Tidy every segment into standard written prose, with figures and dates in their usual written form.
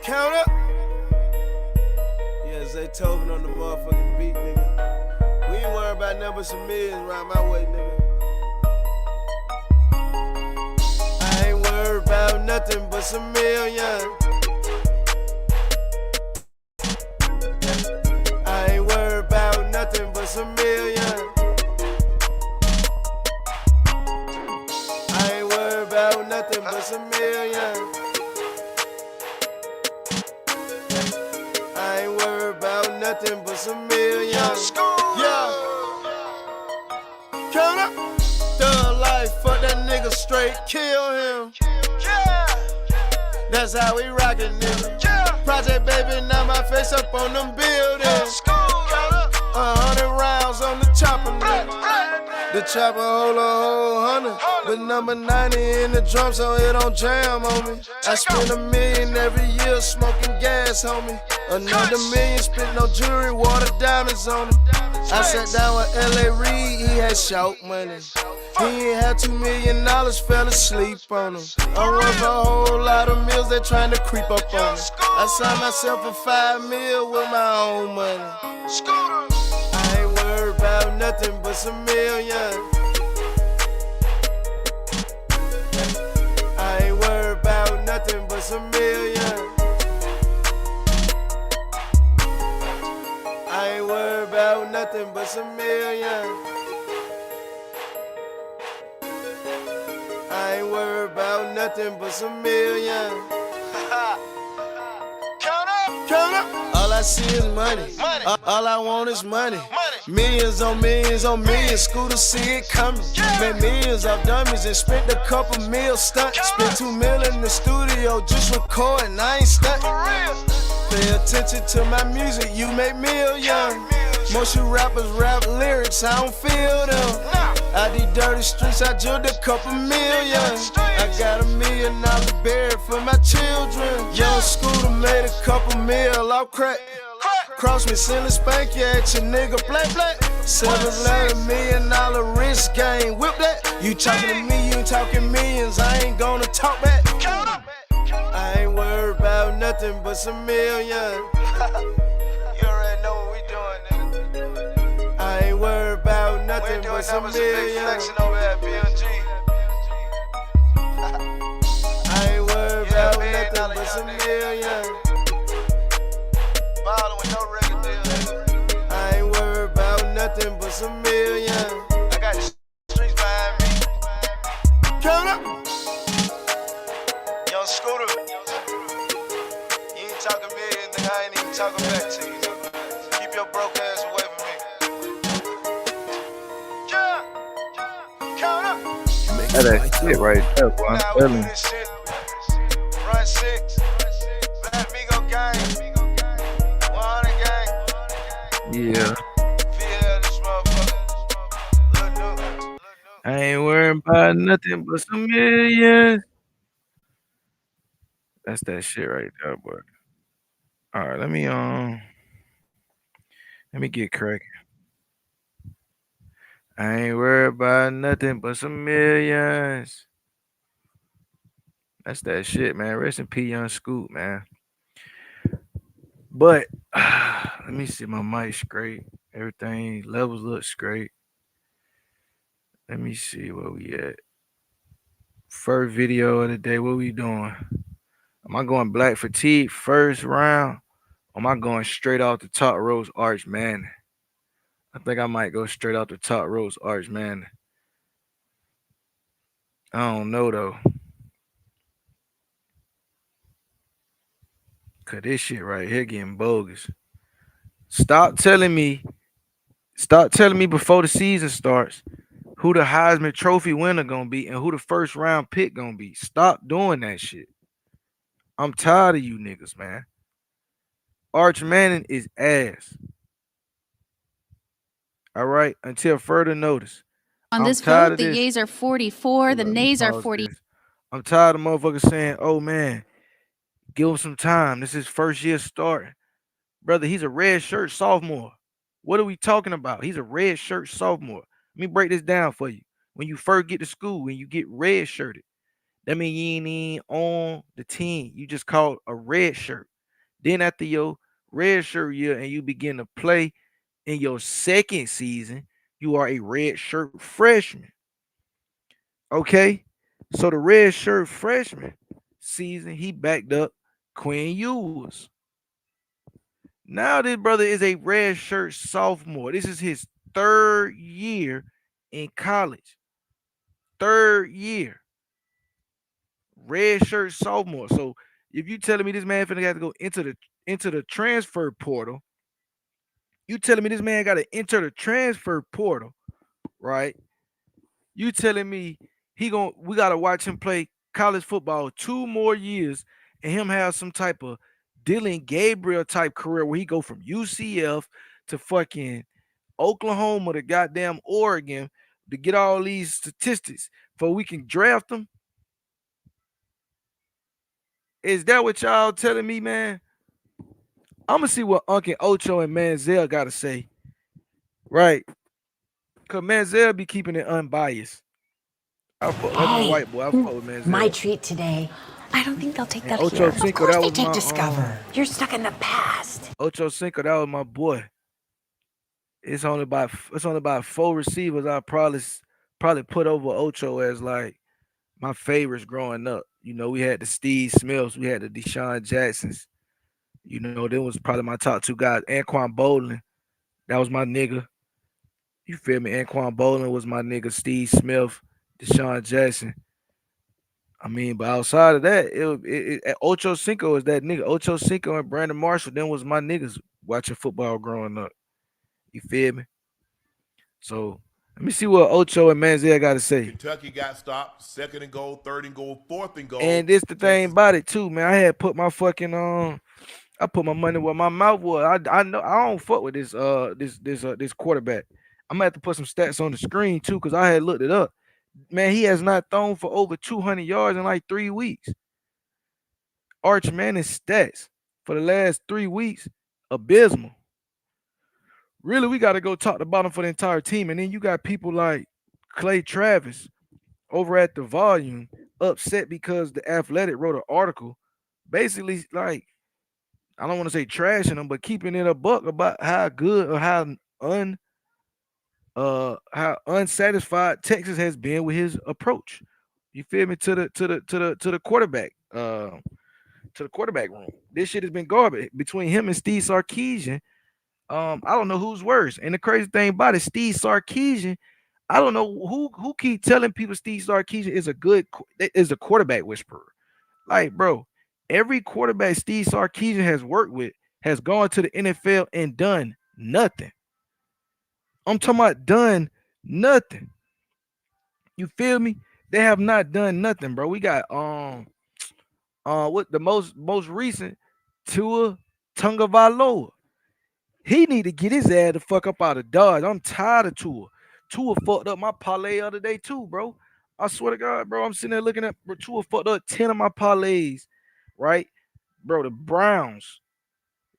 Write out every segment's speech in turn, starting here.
Count up. Yeah, Zaytoven on the motherfucking beat, nigga. We ain't worried about nothing but some millions around my way, nigga. I ain't worried about nothing but some millions. I ain't worried about nothing but some millions. I ain't worried about nothing but some millions. I ain't worried about nothing but some millions. Yeah. Count up. Thug life, fuck that nigga straight, kill him. That's how we rockin', nigga. Project baby, now my face up on them buildings. 100 rounds on the chopper, nigga. The chopper hold a whole 100, but number 90 in the drum, so it don't jam on me. I spend $1 million every year smoking gas, homie. Another $1 million, spit no jewelry, water diamonds on it. I sat down with L.A. Reid, he had shout money. He ain't had $2 million, fell asleep on him. I'm worth a whole lot of meals, they trying to creep up on me. I signed myself for $5 million with my own money. I ain't worried about nothing but some millions. I ain't worried about nothing but some millions. I ain't worried about nothing but some millions. I ain't worried about nothing but some millions. Count up. All I see is money. All I want is money. Millions on millions on millions. Scooter see it coming. Made millions off dummies and spent a couple mil stunt. Spent $2 million in the studio just recording. I ain't stunting. Pay attention to my music, you make millions. Most you rappers rap lyrics, I don't feel them. Out these dirty streets, I jumped a couple million. I got $1 million buried for my children. Young Scooter made a couple mil off crack. Cross me, selling spanky at your nigga, black. $7 million wrist game, whip that. You talking to me, you ain't talking millions, I ain't gonna talk back. I ain't worried about nothing but some millions. You already know what we doing, nigga. I ain't worried about nothing but some millions. Over at BMG. I ain't worried about nothing but some millions. Ballin' with no record deal. I ain't worried about nothing but some millions. I got the streets behind me. Count up. Young Scooter. You ain't talking million, nigga. I ain't even talking back to you. Keep your broke ass away from me. Count up. That shit right there, boy. I'm telling you. Run 6. Black Migo gang. 100 gang. Yeah. Feel this motherfucker. Look, dude. I ain't worrying about nothing but some millions. That's that shit right there, boy. All right, let me get cracking. I ain't worried about nothing but some millions. That's that shit, man. Rest in peace, Young Scoop, man. But let me see my mic straight. Everything levels look straight. Let me see where we at. First video of the day. What we doing? Am I going Black Fatigue first round? Or am I going straight off the top Rose Arch Man? I think I might go straight off the top Rose Arch Man. I don't know though. Cause this shit right here getting bogus. Stop telling me before the season starts who the Heisman Trophy winner gonna be and who the first round pick gonna be. Stop doing that shit. I'm tired of you niggas, man. Arch Manning is ass. All right, until further notice. On this vote, the yeas are 44, the nays are 40. I'm tired of motherfuckers saying, oh man, give him some time. This is first year starting. Brother, he's a red shirt sophomore. What are we talking about? He's a red shirt sophomore. Let me break this down for you. When you first get to school, when you get red shirted, that means you ain't even on the team. You just called a red shirt. Then after your red shirt year and you begin to play in your second season, you are a red shirt freshman. Okay? So the red shirt freshman season, he backed up Quinn Ewers. Now this brother is a red shirt sophomore. This is his third year in college. Third year. Red shirt sophomore. So if you telling me this man finna have to go into the transfer portal, you telling me this man got to enter the transfer portal, right? You telling me we gotta watch him play college football 2 more years and him have some type of Dylan Gabriel type career where he go from UCF to fucking Oklahoma to goddamn Oregon to get all these statistics for we can draft him? Is that what y'all telling me, man? I'm gonna see what Uncle Ocho and Manziel gotta say, right? Cause Manziel be keeping it unbiased. That's my Hey, white boy. I fuck with my Manziel. treat today. I don't think they'll take And that Ocho here. Of Cinco, course that they was take my Discover. You're stuck in the past. Ocho Cinco, that was my boy. It's only about 4 receivers I probably put over Ocho as like my favorites growing up. We had the Steve Smiths, we had the Deshaun Jacksons. Them was probably my top two guys. Anquan Bolden, that was my nigga. You feel me? Anquan Bolden was my nigga. Steve Smith, Deshaun Jackson. I mean, but outside of that, Ocho Cinco is that nigga. Ocho Cinco and Brandon Marshall, then was my niggas watching football growing up. You feel me? So let me see what Ocho and Manziel got to say. Kentucky got stopped. Second and goal, third and goal, fourth and goal. And this the thing Texas. about it too, man. I had put my fucking I put my money where my mouth was. I know I don't fuck with this quarterback. I'm gonna have to put some stats on the screen too, because I had looked it up. Man, he has not thrown for over 200 yards in like 3 weeks. Arch Manning's stats for the last 3 weeks, abysmal. Really, we got to go top to bottom for the entire team. And then you got people like Clay Travis over at the volume upset because the Athletic wrote an article basically like, I don't want to say trashing him, but keeping it a buck about how good or how unsatisfied Texas has been with his approach. You feel me, to the quarterback to the quarterback room. This shit has been garbage between him and Steve Sarkisian. I don't know who's worse. And the crazy thing about it, Steve Sarkisian, I don't know who keep telling people Steve Sarkisian is a quarterback whisperer. Like, bro, every quarterback Steve Sarkisian has worked with has gone to the NFL and done nothing. I'm talking about done nothing. You feel me? They have not done nothing, bro. We got what the most recent Tua Tungavailoa. He need to get his ass the fuck up out of Dodge. I'm tired of Tua. Tua fucked up my parlay the other day too, bro. I swear to God, bro. I'm sitting there looking at Tua fucked up 10 of my parlays, right? Bro, the Browns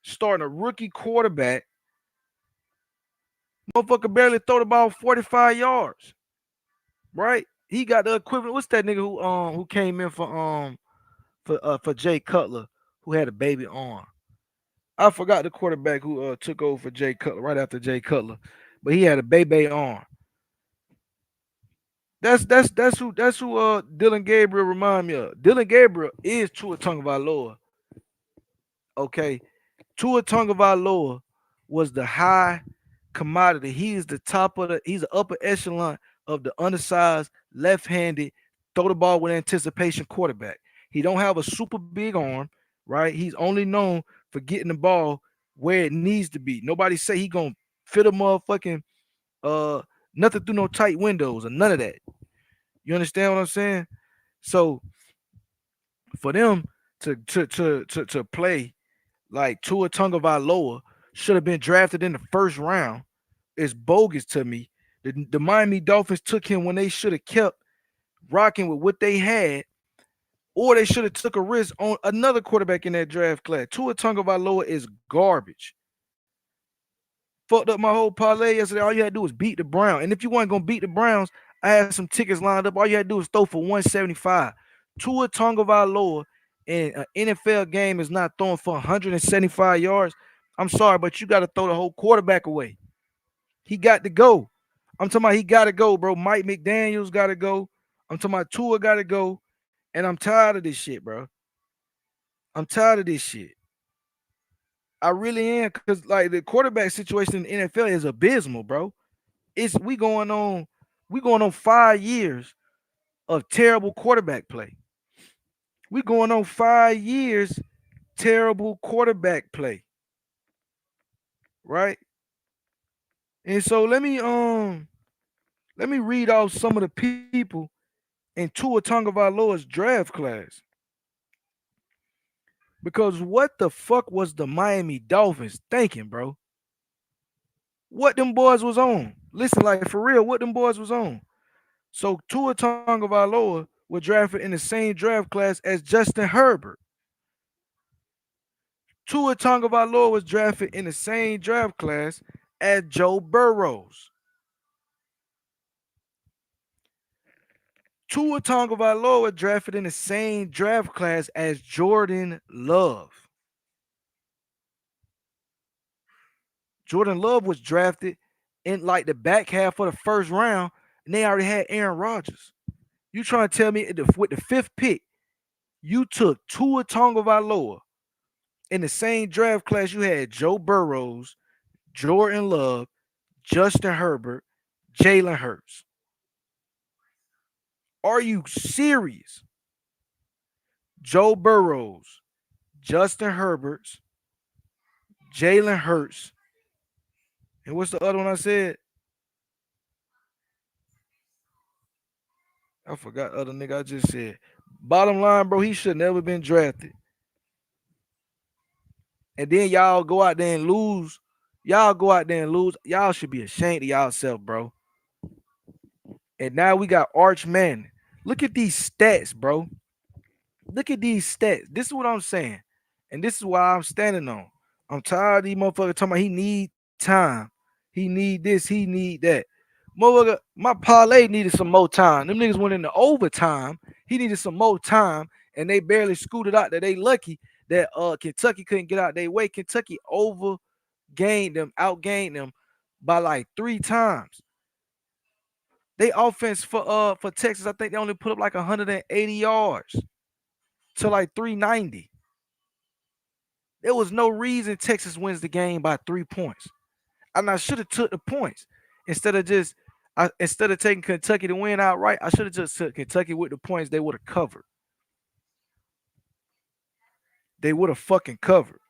starting a rookie quarterback. Motherfucker barely throw the ball 45 yards, right? He got the equivalent. What's that nigga who came in for Jay Cutler, who had a baby arm? I forgot the quarterback who took over for Jay Cutler right after Jay Cutler, but he had a baby arm. That's who Dylan Gabriel remind me of. Dylan Gabriel is Tua Tagovailoa. Okay, Tua Tagovailoa was the high commodity. He's the upper echelon of the undersized, left-handed, throw the ball with anticipation quarterback. He don't have a super big arm, right? He's only known for getting the ball where it needs to be. Nobody say he gonna fit a motherfucking nothing through no tight windows or none of that. You understand what I'm saying? So for them to play like Tua Tagovailoa should have been drafted in the first round is bogus to me. The Miami Dolphins took him when they should have kept rocking with what they had, or they should have took a risk on another quarterback in that draft class. Tua Tagovailoa is garbage. Fucked up my whole parlay yesterday. All you had to do was beat the Browns. And if you weren't gonna beat the Browns, I had some tickets lined up. All you had to do was throw for 175. Tua Tagovailoa in an NFL game is not throwing for 175 yards, I'm sorry, but you got to throw the whole quarterback away. He got to go. I'm talking about he got to go, bro. Mike McDaniels got to go. I'm talking about Tua got to go. And I'm tired of this shit, bro. I'm tired of this shit. I really am, because like the quarterback situation in the NFL is abysmal, bro. It's we going on 5 years of terrible quarterback play. We going on 5 years terrible quarterback play, right? And so let me read off some of the people in Tua Tagovailoa's draft class, because what the fuck was the Miami Dolphins thinking, bro? What them boys was on? Listen, like for real, what them boys was on? So Tua Tagovailoa was drafted in the same draft class as Justin Herbert. Tua Tagovailoa was drafted in the same draft class as Joe Burrows. Tua Tagovailoa was drafted in the same draft class as Jordan Love. Jordan Love was drafted in like the back half of the first round, and they already had Aaron Rodgers. You trying to tell me with the fifth pick, you took Tua Tagovailoa in the same draft class you had Joe Burrows, Jordan Love, Justin Herbert, Jalen Hurts. Are you serious? Joe Burrows, Justin Herberts, Jalen Hurts, and what's the other one I said? I forgot the other nigga I just said. Bottom line, bro, he should never been drafted. And then y'all go out there and lose. Y'all go out there and lose. Y'all should be ashamed of y'allself, bro. And now we got Arch Manning. Look at these stats, bro. Look at these stats. This is what I'm saying. And this is why I'm standing on. I'm tired of these motherfuckers talking about he need time. He need this, he need that. Motherfucker, my parlay needed some more time. Them niggas went into overtime. He needed some more time, and they barely scooted out. That they lucky that Kentucky couldn't get out their way. Kentucky outgained them by like 3 times. They offense for Texas, I think they only put up like 180 yards to like 390. There was no reason Texas wins the game by 3 points. And I should have took the points instead of taking Kentucky to win outright. I should have just took Kentucky with the points. They would have covered. They would have fucking covered,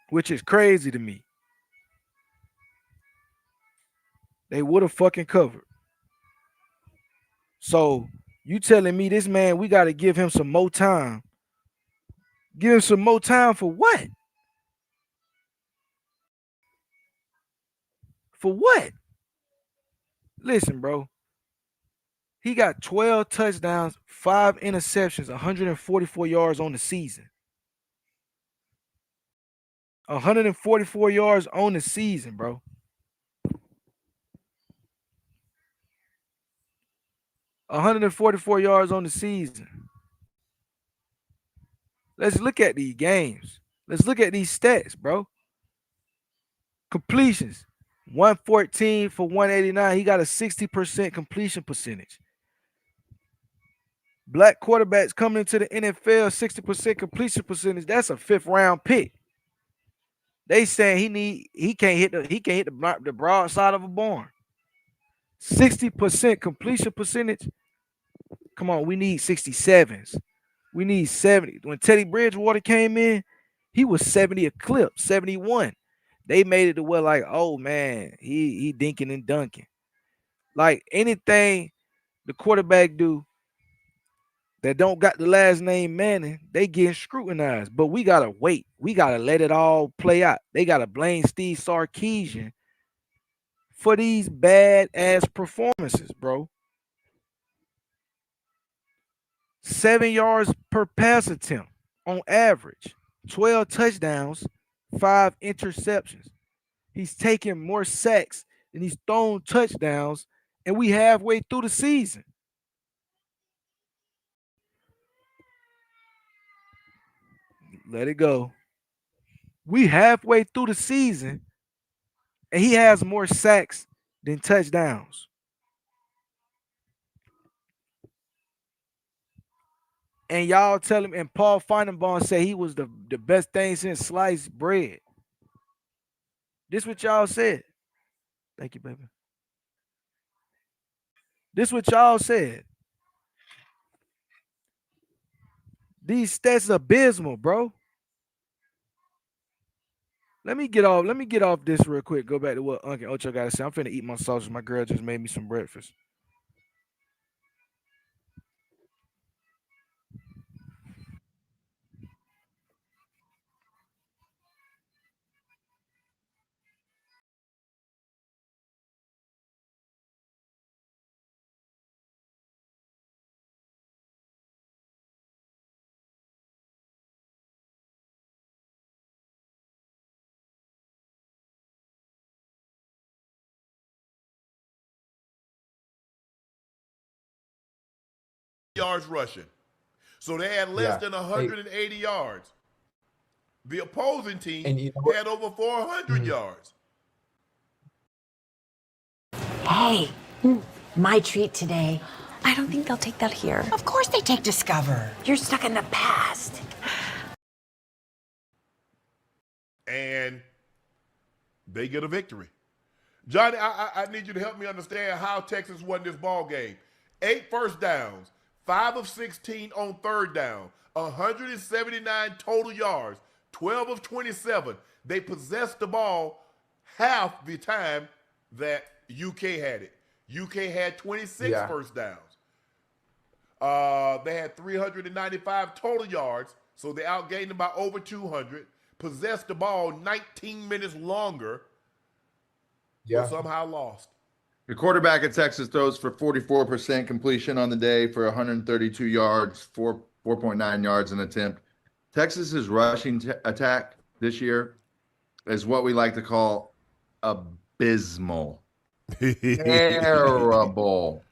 which is crazy to me. They would have fucking covered. So you telling me this man, we got to give him some more time? Give him some more time for what? For what? Listen, bro. He got 12 touchdowns, 5 interceptions, 144 yards on the season. 144 yards on the season, bro. 144 yards on the season. Let's look at these games. Let's look at these stats, bro. Completions, 114 for 189. He got a 60% completion percentage. Black quarterbacks coming into the NFL, 60% completion percentage. That's a 5th round pick. They saying he can't hit the broad side of a barn. 60% completion percentage. Come on, we need 67s. We need 70. When Teddy Bridgewater came in, he was 70 a clip, 71. They made it to where like, oh man, he dinking and dunking. Like anything the quarterback do that don't got the last name Manning, they getting scrutinized. But we gotta wait. We gotta let it all play out. They gotta blame Steve Sarkisian for these bad ass performances, bro. 7 yards per pass attempt on average, 12 touchdowns, 5 interceptions. He's taking more sacks than he's thrown touchdowns, and we halfway through the season. Let it go. We halfway through the season, and he has more sacks than touchdowns. And y'all tell him, and Paul Feinbaum said he was the best thing since sliced bread. This what y'all said. Thank you, baby. This what y'all said. These stats are abysmal, bro. Let me get off this real quick. Go back to what Uncle Ocho got to say. I'm finna eat my sausage. My girl just made me some breakfast. Yards rushing. So they had less than 180 yards. The opposing team had over 400 yards. Hey, my treat today. I don't think they'll take that here. Of course they take Discover. You're stuck in the past. And they get a victory. Johnny, I need you to help me understand how Texas won this ball game. 8 first downs, 5 of 16 on third down, 179 total yards, 12 of 27. They possessed the ball half the time that UK had it. UK had 26 first downs. They had 395 total yards, so they outgained them by over 200. Possessed the ball 19 minutes longer, but somehow lost. The quarterback at Texas throws for 44% completion on the day for 132 yards, 4.9 yards an attempt. Texas's rushing attack this year is what we like to call abysmal. Terrible.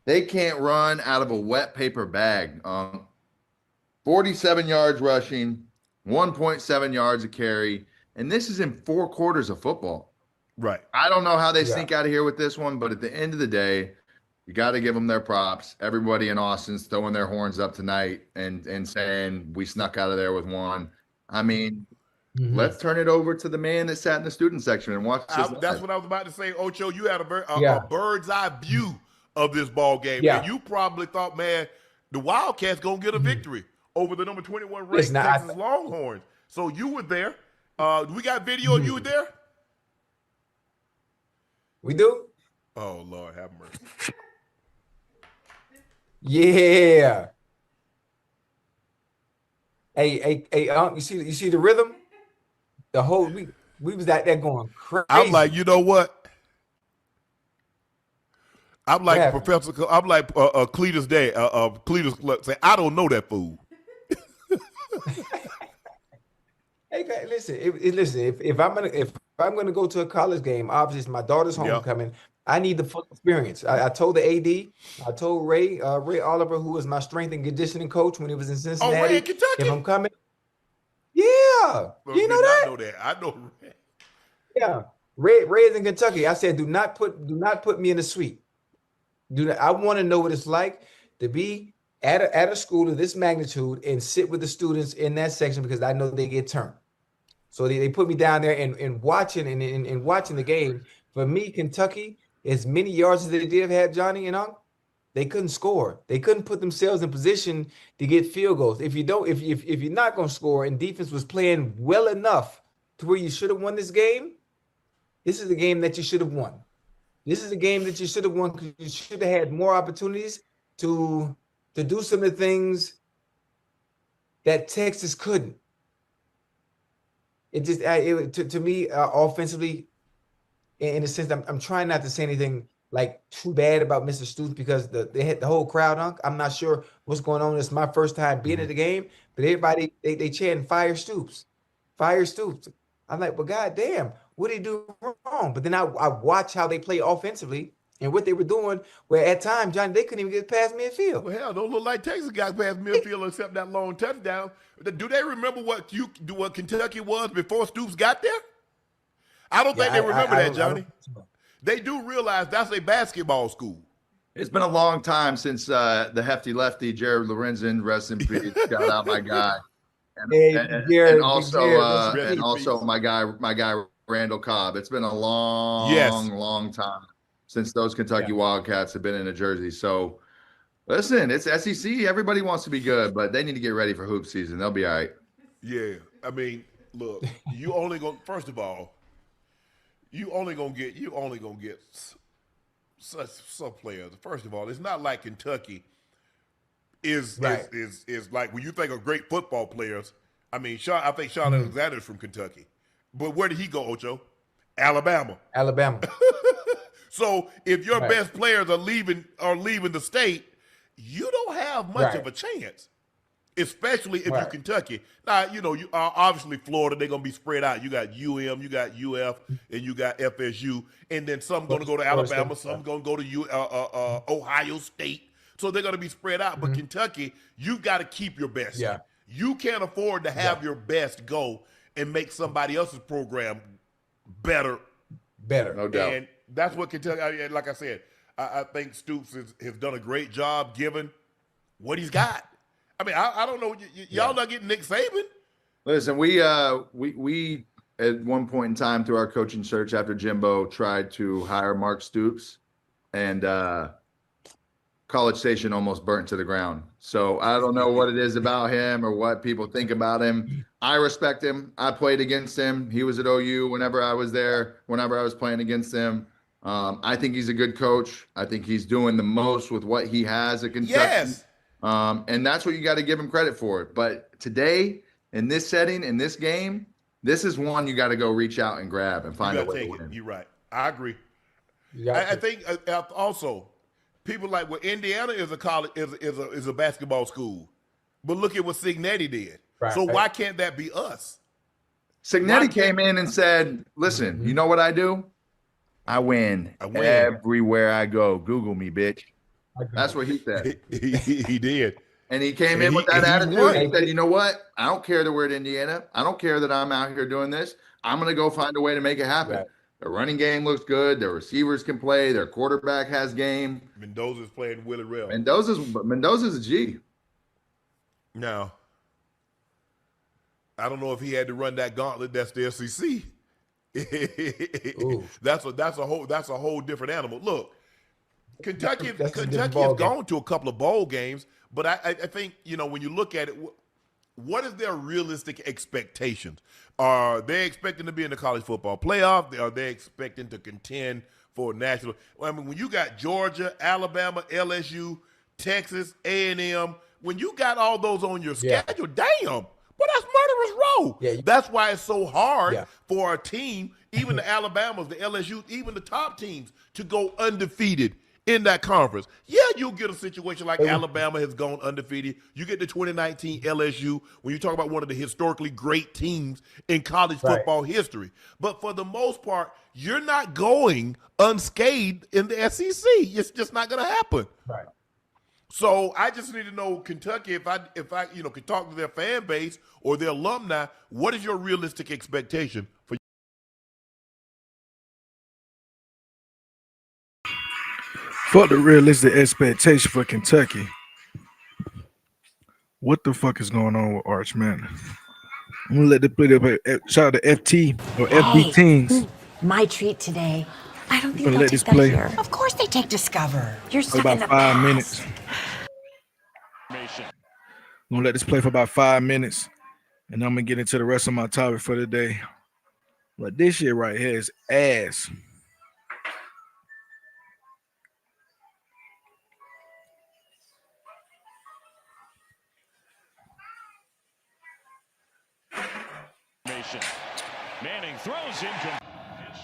They can't run out of a wet paper bag. 47 yards rushing, 1.7 yards a carry, and this is in 4 quarters of football. Right. I don't know how they sneak out of here with this one, but at the end of the day, you got to give them their props. Everybody in Austin's throwing their horns up tonight and saying we snuck out of there with one. I mean, let's turn it over to the man that sat in the student section and watched this. That's what I was about to say, Ocho. You had a bird's eye view of this ball game, and you probably thought, man, the Wildcats gonna get a victory over the number 21 ranked Texas Longhorns. So you were there. We got video of you there. We do? Oh, Lord, have mercy. Yeah. Hey, you see the rhythm? The whole we was out there going crazy. I'm like, you know what? I'm like Professor. I'm like Cletus Day. Cletus say, I don't know that fool. Hey, listen. If I'm gonna go to a college game, obviously it's my daughter's homecoming. I need the full experience. I told the AD, I told Ray Oliver, who was my strength and conditioning coach when he was in Cincinnati. Oh, Ray in Kentucky. If I'm coming, you know that? I know that. I know Ray. Yeah, Ray is in Kentucky. I said, do not put me in the suite. I want to know what it's like to be at a school of this magnitude and sit with the students in that section because I know they get turned. So they put me down there and watching and watching the game. For me, Kentucky, as many yards as they did have had, Johnny and Unc, they couldn't score. They couldn't put themselves in position to get field goals. If you're not going to score and defense was playing well enough to where you should have won this game, this is the game that you should have won. This is a game that you should have won because you should have had more opportunities to do some of the things that Texas couldn't. It just to me offensively, in a sense, I'm trying not to say anything like too bad about Mr. Stoops because they had the whole crowd. I'm not sure what's going on. It's my first time being at the game, but everybody they chanting fire Stoops, fire Stoops. I'm like, well, goddamn, what did he do wrong? But then I watch how they play offensively, and what they were doing, where at times, Johnny, they couldn't even get past midfield. Well, hell, don't look like Texas got past midfield except that long touchdown. Do they remember what Kentucky was before Stoops got there? I don't think they remember that, Johnny. They do realize that's a basketball school. It's been a long time since the hefty lefty Jared Lorenzen, rest in peace, shout out my guy, and also my guy Randall Cobb. It's been a long time since those Kentucky Wildcats have been in a jersey. So listen, it's SEC. Everybody wants to be good, but they need to get ready for hoop season. They'll be all right. Yeah, I mean, look, you only gonna get some players. First of all, it's not like Kentucky is like when you think of great football players. I mean, I think Sean Alexander's from Kentucky, but where did he go, Ocho? Alabama. So if your best players are leaving the state, you don't have much of a chance, especially if you're Kentucky. Now, you are obviously Florida. They're going to be spread out. You got UM, you got UF, and you got FSU, and then some going to go to Alabama, some going to go to Ohio State. So they're going to be spread out. But Kentucky, you've got to keep your best. Yeah. You can't afford to have your best go and make somebody else's program better. No doubt. And that's what Kentucky, like I said, I think Stoops has done a great job given what he's got. I mean, I don't know. Y'all not getting Nick Saban. Listen, we at one point in time through our coaching search after Jimbo tried to hire Mark Stoops, and College Station almost burnt to the ground. So I don't know what it is about him or what people think about him. I respect him. I played against him. He was at OU whenever I was there, whenever I was playing against him. I think he's a good coach. I think he's doing the most with what he has at Kentucky. Yes. And that's what you got to give him credit for. But today, in this setting, in this game, this is one you got to go reach out and grab and find a way to win. You're right. I agree. I think also people like, well, Indiana is a college is a basketball school, but look at what Signetti did. So why can't that be us? Signetti came in and said, "Listen, you know what I do? I win everywhere I go. Google me, bitch." That's what he said. He did. And he came in with that attitude. He said, "You know what? I don't care that we're at Indiana. I don't care that I'm out here doing this. I'm going to go find a way to make it happen." Right. The running game looks good. Their receivers can play. Their quarterback has game. Mendoza's playing Willie Rell. Mendoza's a G. Now, I don't know if he had to run that gauntlet. That's the SEC. That's a whole different animal. Look, Kentucky has gone to a couple of bowl games, but I think, when you look at it, what is their realistic expectations? Are they expecting to be in the college football playoff? Are they expecting to contend for national? I mean, when you got Georgia, Alabama, LSU, Texas, A&M, when you got all those on your schedule, damn, but that's murderous row. Yeah. That's why it's so hard for a team, even the Alabamas, the LSU, even the top teams, to go undefeated in that conference. Yeah, you'll get a situation like Alabama has gone undefeated. You get the 2019 LSU when you talk about one of the historically great teams in college football history. But for the most part, you're not going unscathed in the SEC. It's just not going to happen. Right. So I just need to know, Kentucky, if I could talk to their fan base or their alumni, what is your realistic expectation for? Fuck the realistic expectation for Kentucky. What the fuck is going on with Arch Manning? I'm gonna let the play shout out to FT or FB teams. My treat today. I don't think Gonna they'll let take this that play. here. Of course they take Discover. You're For stuck in about the 5 past. minutes. I'm gonna let this play for about 5 minutes, and I'm gonna get into the rest of my topic for the day. But this shit right here is ass. Manning throws in. Pitch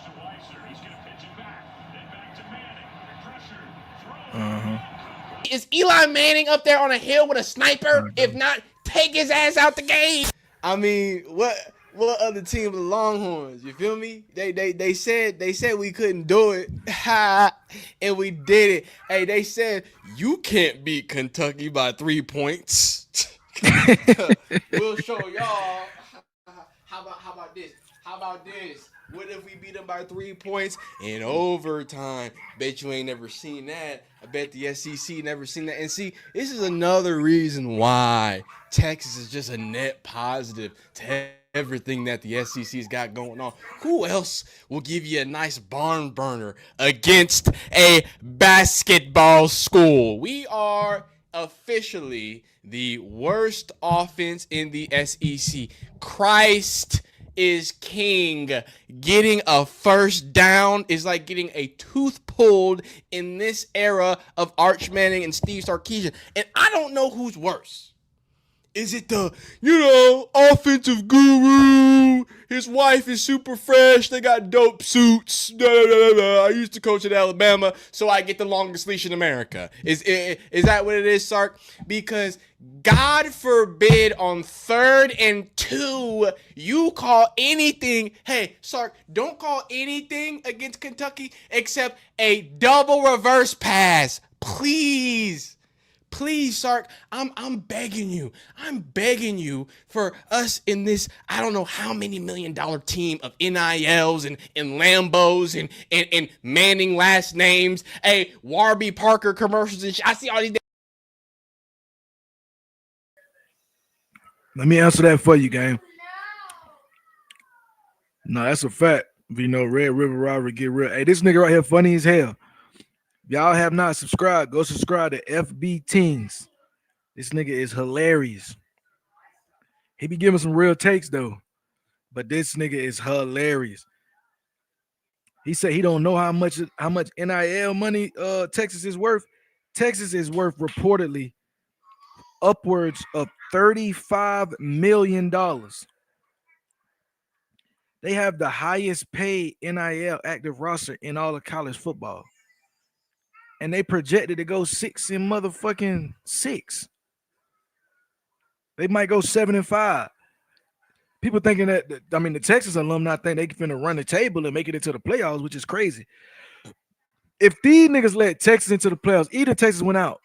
to Weiser. He's going to pitch it back. Then back to Manning. Pressure. Throw. Is Eli Manning up there on a hill with a sniper? If not, take his ass out the game. I mean, what other team? The Longhorns. You feel me? They said we couldn't do it, and we did it. Hey, they said you can't beat Kentucky by 3 points. We'll show y'all. How about this? How about this? What if we beat them by 3 points in overtime? Bet you ain't never seen that. I bet the SEC never seen that. And see, this is another reason why Texas is just a net positive to everything that the SEC's got going on. Who else will give you a nice barn burner against a basketball school? We are officially the worst offense in the SEC. Christ is king. Getting a first down is like getting a tooth pulled in this era of Arch Manning and Steve Sarkisian. And I don't know who's worse. Is it the, offensive guru? His wife is super fresh. They got dope suits. I used to coach at Alabama, so I get the longest leash in America. Is that what it is, Sark? Because God forbid on 3rd and 2, you call anything. Hey, Sark, don't call anything against Kentucky except a double reverse pass. Please. Please, Sark, I'm begging you. I'm begging you for us in this, I don't know how many $1 million team of NILs and Lambos and Manning last names. Hey, Warby Parker commercials and I see all these. Let me answer that for you, gang. No, that's a fact. Red River Robbery get real. Hey, this nigga right here funny as hell. Y'all have not subscribed, go subscribe to FB Teens. This nigga is hilarious. He be giving some real takes though, but this nigga is hilarious. He said he don't know how much NIL money Texas is worth. Texas is worth reportedly upwards of $35 million. They have the highest paid NIL active roster in all of college football. And they projected to go 6-6. They might go 7-5. People thinking that, the Texas alumni think they can finna run the table and make it into the playoffs, which is crazy. If these niggas let Texas into the playoffs, either Texas went out.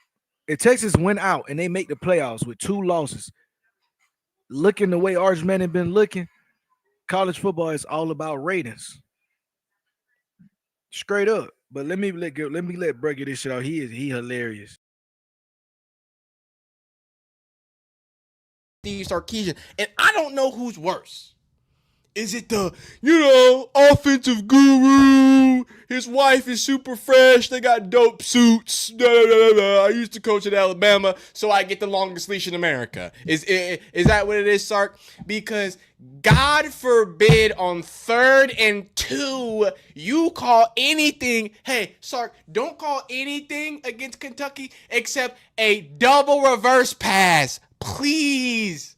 If Texas went out and they make the playoffs with 2 losses, looking the way Arch Manning been looking, college football is all about ratings. Straight up. But let me let Brett get this shit out. He hilarious. Steve Sarkisian, and I don't know who's worse. Is it the, offensive guru? His wife is super fresh. They got dope suits. I used to coach at Alabama, so I get the longest leash in America. Is that what it is, Sark? Because God forbid on 3rd and 2, you call anything. Hey, Sark, don't call anything against Kentucky except a double reverse pass. Please.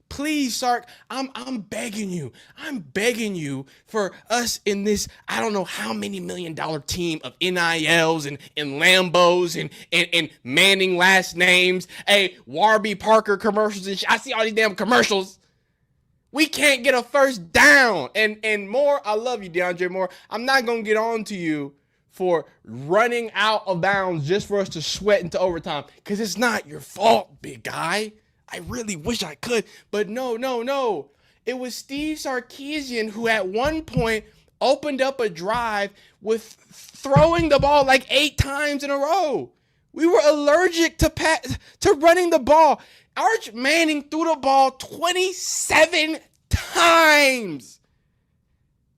Please, Sark, I'm begging you. I'm begging you for us in this, I don't know how many $1 million team of NILs and Lambos and Manning last names. Hey, Warby Parker commercials and I see all these damn commercials. We can't get a first down. And Moore, I love you, DeAndre Moore. I'm not going to get on to you for running out of bounds just for us to sweat into overtime because it's not your fault, big guy. I really wish I could, but no. It was Steve Sarkisian who at one point opened up a drive with throwing the ball like 8 times in a row. We were allergic to running the ball. Arch Manning threw the ball 27 times.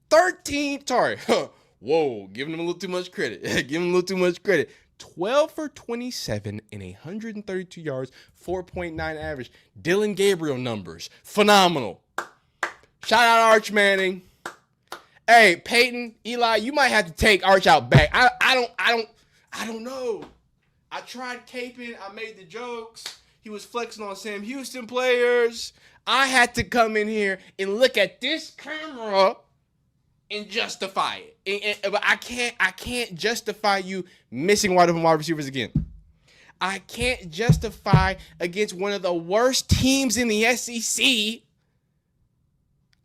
13, sorry. Whoa, giving him a little too much credit. 12 for 27 in 132 yards, 4.9 average. Dylan Gabriel numbers, phenomenal. Shout out Arch Manning. Hey, Peyton, Eli, you might have to take Arch out back. I don't know. I tried caping. I made the jokes. He was flexing on Sam Houston players. I had to come in here and look at this camera and justify it. But I can't justify you missing wide open wide receivers again. I can't justify against one of the worst teams in the SEC.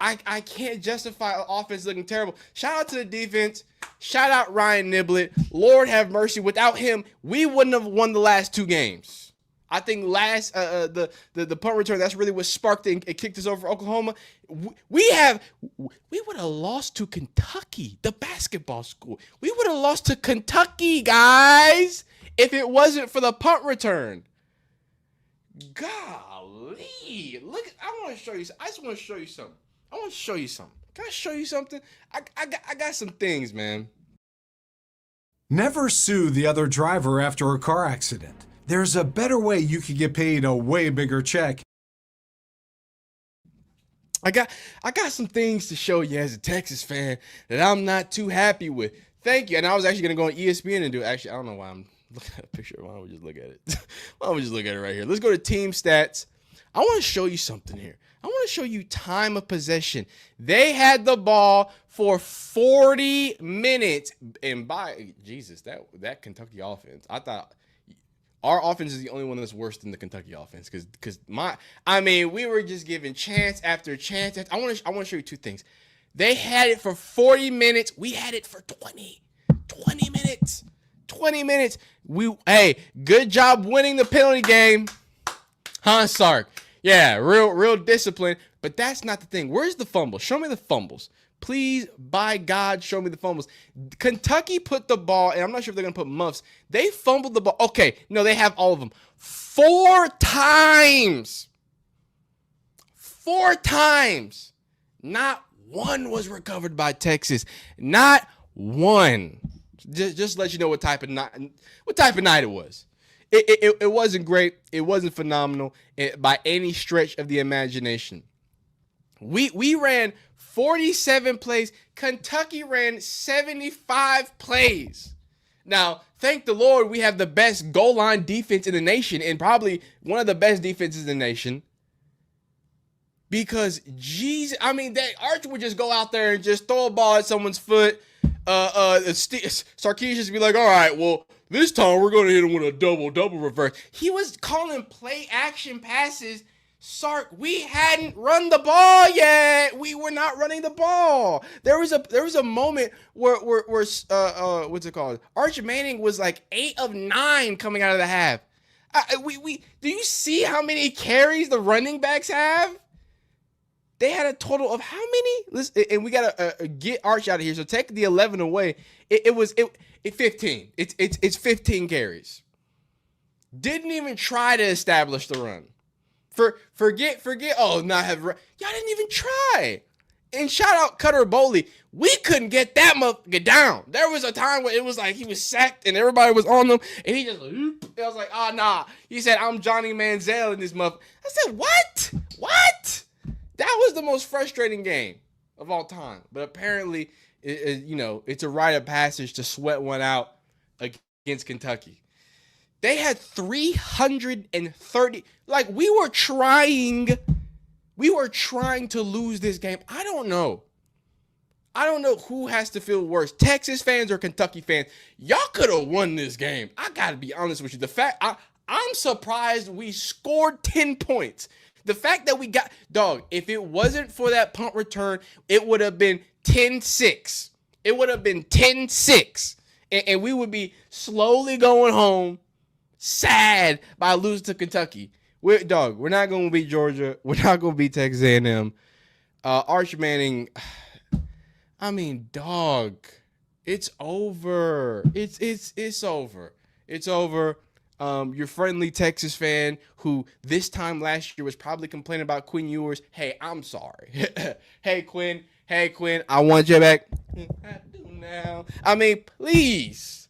I can't justify an offense looking terrible. Shout out to the defense. Shout out Ryan Niblett. Lord have mercy. Without him, we wouldn't have won the last 2 games. I think the punt return, that's really what sparked it and kicked us over for Oklahoma. We would have lost to Kentucky, the basketball school. We would have lost to Kentucky, guys, if it wasn't for the punt return. Golly. Look, I want to show you. I just want to show you something. I want to show you something. Can I show you something? I got some things, man. Never sue the other driver after a car accident. There's a better way you could get paid a way bigger check. I got some things to show you as a Texas fan that I'm not too happy with. Thank you. And I was actually going to go on ESPN and do it. Actually, I don't know why I'm looking at a picture. Why don't we just look at it? Why don't we just look at it right here? Let's go to team stats. I want to show you something here. I want to show you time of possession. They had the ball for 40 minutes. And by Jesus, that Kentucky offense, I thought our offense is the only one that's worse than the Kentucky offense. Because we were just giving chance after chance. I want to show you 2 things. They had it for 40 minutes. We had it for 20 minutes. 20 minutes. Hey, good job winning the penalty game. Huh, Sark? Yeah, real discipline. But that's not the thing. Where's the fumble? Show me the fumbles. Please, by God, show me the fumbles. Kentucky put the ball, and I'm not sure if they're going to put muffs. They fumbled the ball. Okay, no, they have all of them. 4 times. 4 times. Not one was recovered by Texas. Not one. Just let you know what type of night it was. It wasn't great. It wasn't phenomenal by any stretch of the imagination. We ran 47 plays. Kentucky ran 75 plays. Now, thank the Lord, we have the best goal line defense in the nation and probably one of the best defenses in the nation. Because, that Arch would just go out there and just throw a ball at someone's foot. Sarkisian just be like, all right, well, this time we're going to hit him with a double reverse. He was calling play action passes. Sark, we hadn't run the ball yet. We were not running the ball. There was a moment where what's it called? Arch Manning was like 8 of 9 coming out of the half. Do you see how many carries the running backs have? They had a total of how many? Listen, and we gotta get Arch out of here. So take the 11 away. It was 15. It's 15 carries. Didn't even try to establish the run. Forget. Oh, not have y'all didn't even try. And shout out Cutter Boley. We couldn't get that motherfucker down. There was a time where it was like he was sacked and everybody was on them, and he just I was like, nah. He said, I'm Johnny Manziel in this motherfucker. I said, what? That was the most frustrating game of all time. But apparently, it's a rite of passage to sweat one out against Kentucky. They had 330. Like, we were trying to lose this game. I don't know who has to feel worse, Texas fans or Kentucky fans. Y'all could have won this game. I got to be honest with you. The fact I'm surprised we scored 10 points. The fact that we got, if it wasn't for that punt return, it would have been 10-6. It would have been 10-6. And we would be slowly going home, sad by losing to Kentucky. We're not going to beat Georgia. We're not going to beat Texas A&M. Arch Manning, it's over. It's over. It's over. Your friendly Texas fan who this time last year was probably complaining about Quinn Ewers. Hey, I'm sorry. Hey, Quinn, I want you back. I do now. Please.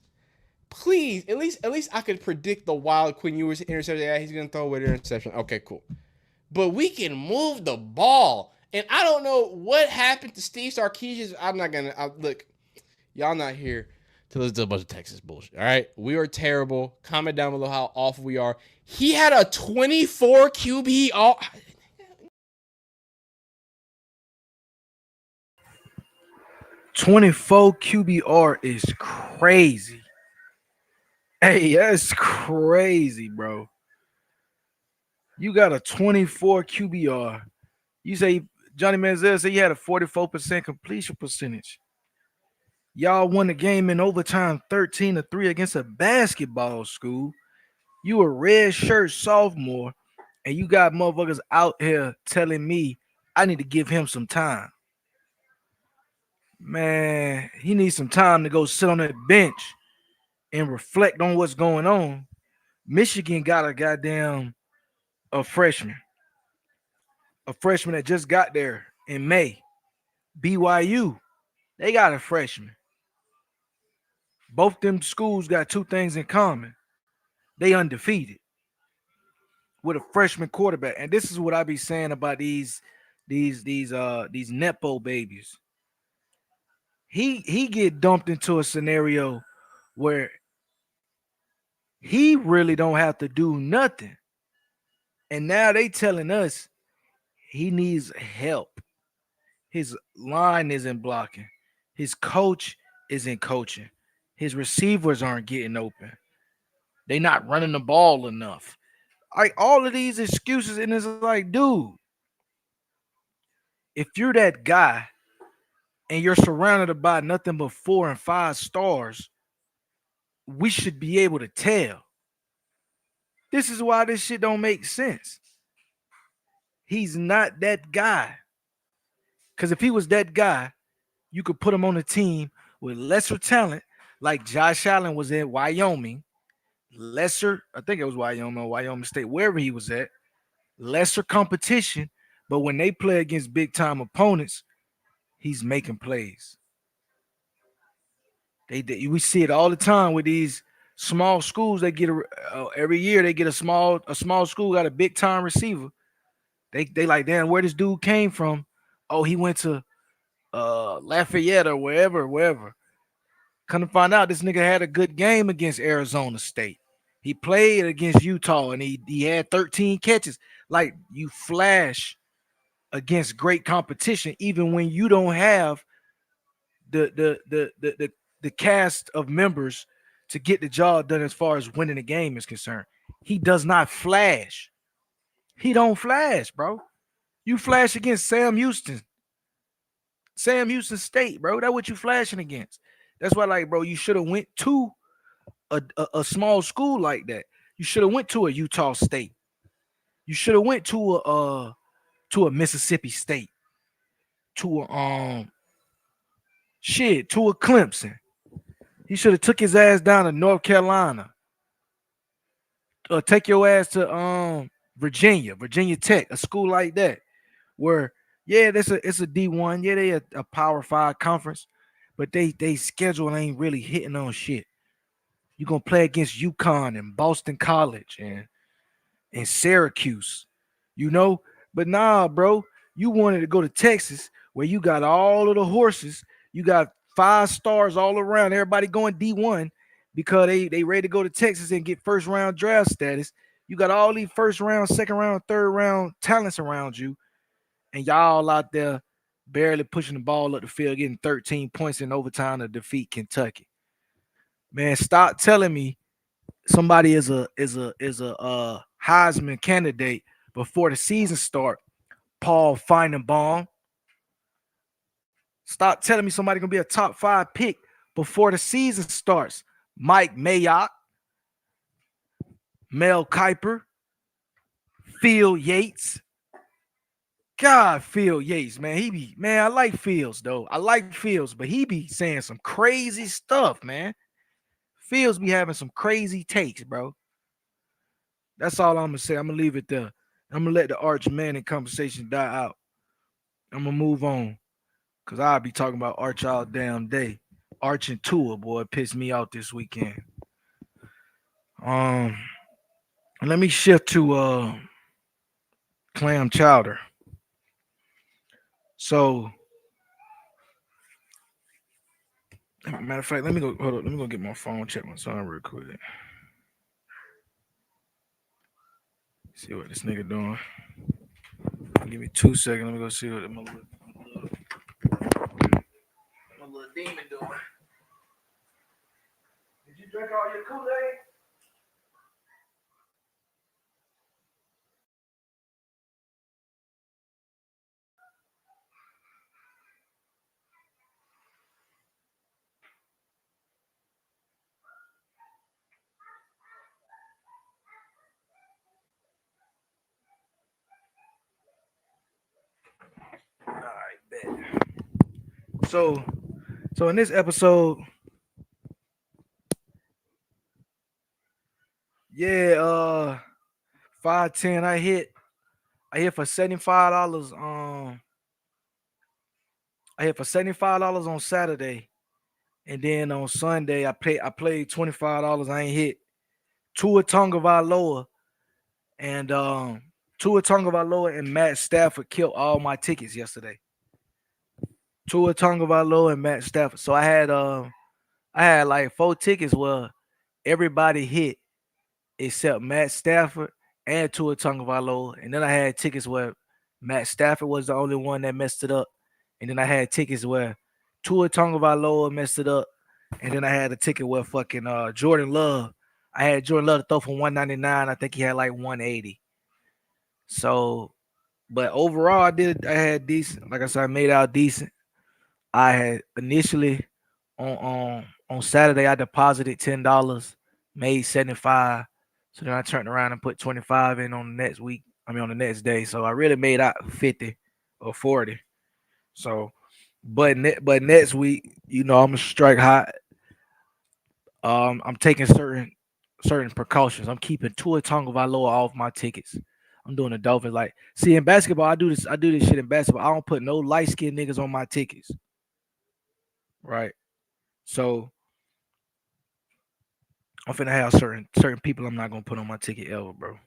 At least I could predict the wild Quinn Ewers interception. Yeah, he's gonna throw away the interception. Okay, cool. But we can move the ball, and I don't know what happened to Steve Sarkisian. I'm not gonna look. Y'all not here to listen to a bunch of Texas bullshit. All right, we are terrible. Comment down below how awful we are. He had a 24 QB. 24 QBR is crazy. Hey, that's crazy, bro. You got a 24 QBR. You say Johnny Manziel said he had a 44% completion percentage. Y'all won the game in overtime 13-3 against a basketball school. You a red shirt sophomore, and you got motherfuckers out here telling me I need to give him some time. Man, he needs some time to go sit on that bench and reflect on what's going on. Michigan got a freshman that just got there in May. BYU, they got a freshman. Both them schools got two things in common. They undefeated with a freshman quarterback. And this is what I be saying about these Nepo babies. He get dumped into a scenario where he really don't have to do nothing. And now they telling us he needs help. His line isn't blocking. His coach isn't coaching. His receivers aren't getting open. They not running the ball enough. Like all of these excuses, and it's like, dude, if you're that guy and you're surrounded by nothing but 4 and 5 stars, we should be able to tell. This is why this shit don't make sense. He's not that guy. Because if he was that guy, you could put him on a team with lesser talent, like Josh Allen was in Wyoming. Lesser, I think it was Wyoming or Wyoming State, wherever he was at. Lesser competition, but when they play against big time opponents, he's making plays. We see it all the time with these small schools. They get every year they get a small school got a big time receiver. They like, damn, where this dude came from? Oh, he went to Lafayette or wherever. Come to find out, this nigga had a good game against Arizona State. He played against Utah and he had 13 catches. Like, you flash against great competition, even when you don't have the cast of members to get the job done as far as winning the game is concerned. He does not flash. He don't flash, bro. You flash against Sam Houston State, bro. That's what you flashing against. That's why, like, bro, you should have went to a small school like that. You should have went to a Utah State. You should have went to a Mississippi State, to a to a Clemson. He should have took his ass down to North Carolina. Take your ass to Virginia Tech, a school like that, where it's a D1, they a Power 5 conference, but they schedule ain't really hitting on shit. You're gonna play against UConn and Boston College and Syracuse, But nah, bro, you wanted to go to Texas where you got all of the horses, you got 5 stars all around, everybody going D1 because they ready to go to Texas and get first round draft status. You got all these first round, second round, third round talents around you, and y'all out there barely pushing the ball up the field, getting 13 points in overtime to defeat Kentucky. Man, stop telling me somebody is a Heisman candidate before the season start. Paul Feinbaum. Stop telling me somebody gonna be a top 5 pick before the season starts. Mike Mayock, Mel Kiper, Phil Yates. God, Phil Yates, man. I like Fields, though. I like Fields, but he be saying some crazy stuff, man. Fields be having some crazy takes, bro. That's all I'm gonna say. I'm gonna leave it there. I'm gonna let the Arch Manning conversation die out. I'm gonna move on, cause I'll be talking about Arch all damn day. Arch and Tua, boy, pissed me out this weekend. Let me shift to clam chowder. So, matter of fact, let me go. Hold on. Let me go get my phone. Check my son real quick. See what this nigga doing. Give me 2 seconds. Let me go see what my little demon doing. Did you drink all your Kool-Aid? So in this episode, yeah, 510. I hit for $75. I hit for $75 on Saturday, and then on Sunday I played $25. I ain't hit Tua Tagovailoa and Tua Tagovailoa and Matt Stafford killed all my tickets yesterday. Tua Tagovailoa and Matt Stafford. So I had like 4 tickets where everybody hit except Matt Stafford and Tua Tagovailoa, and then I had tickets where Matt Stafford was the only one that messed it up, and then I had tickets where Tua Tagovailoa messed it up, and then I had a ticket where fucking Jordan Love. I had Jordan Love to throw for 199. I think he had like 180. So, but overall, I had decent. Like I said, I made out decent. I had initially on Saturday I deposited $10, made 75. So then I turned around and put 25 in on the next week. I mean on the next day. So I really made out 50 or 40. So but next week, I'm gonna strike hot. I'm taking certain precautions. I'm keeping Tua Tagovailoa off my tickets. I'm doing the Dolphins. Like, see, in basketball, I do this shit in basketball. I don't put no light-skinned niggas on my tickets. Right. So I'm finna have certain people I'm not gonna put on my ticket ever, bro.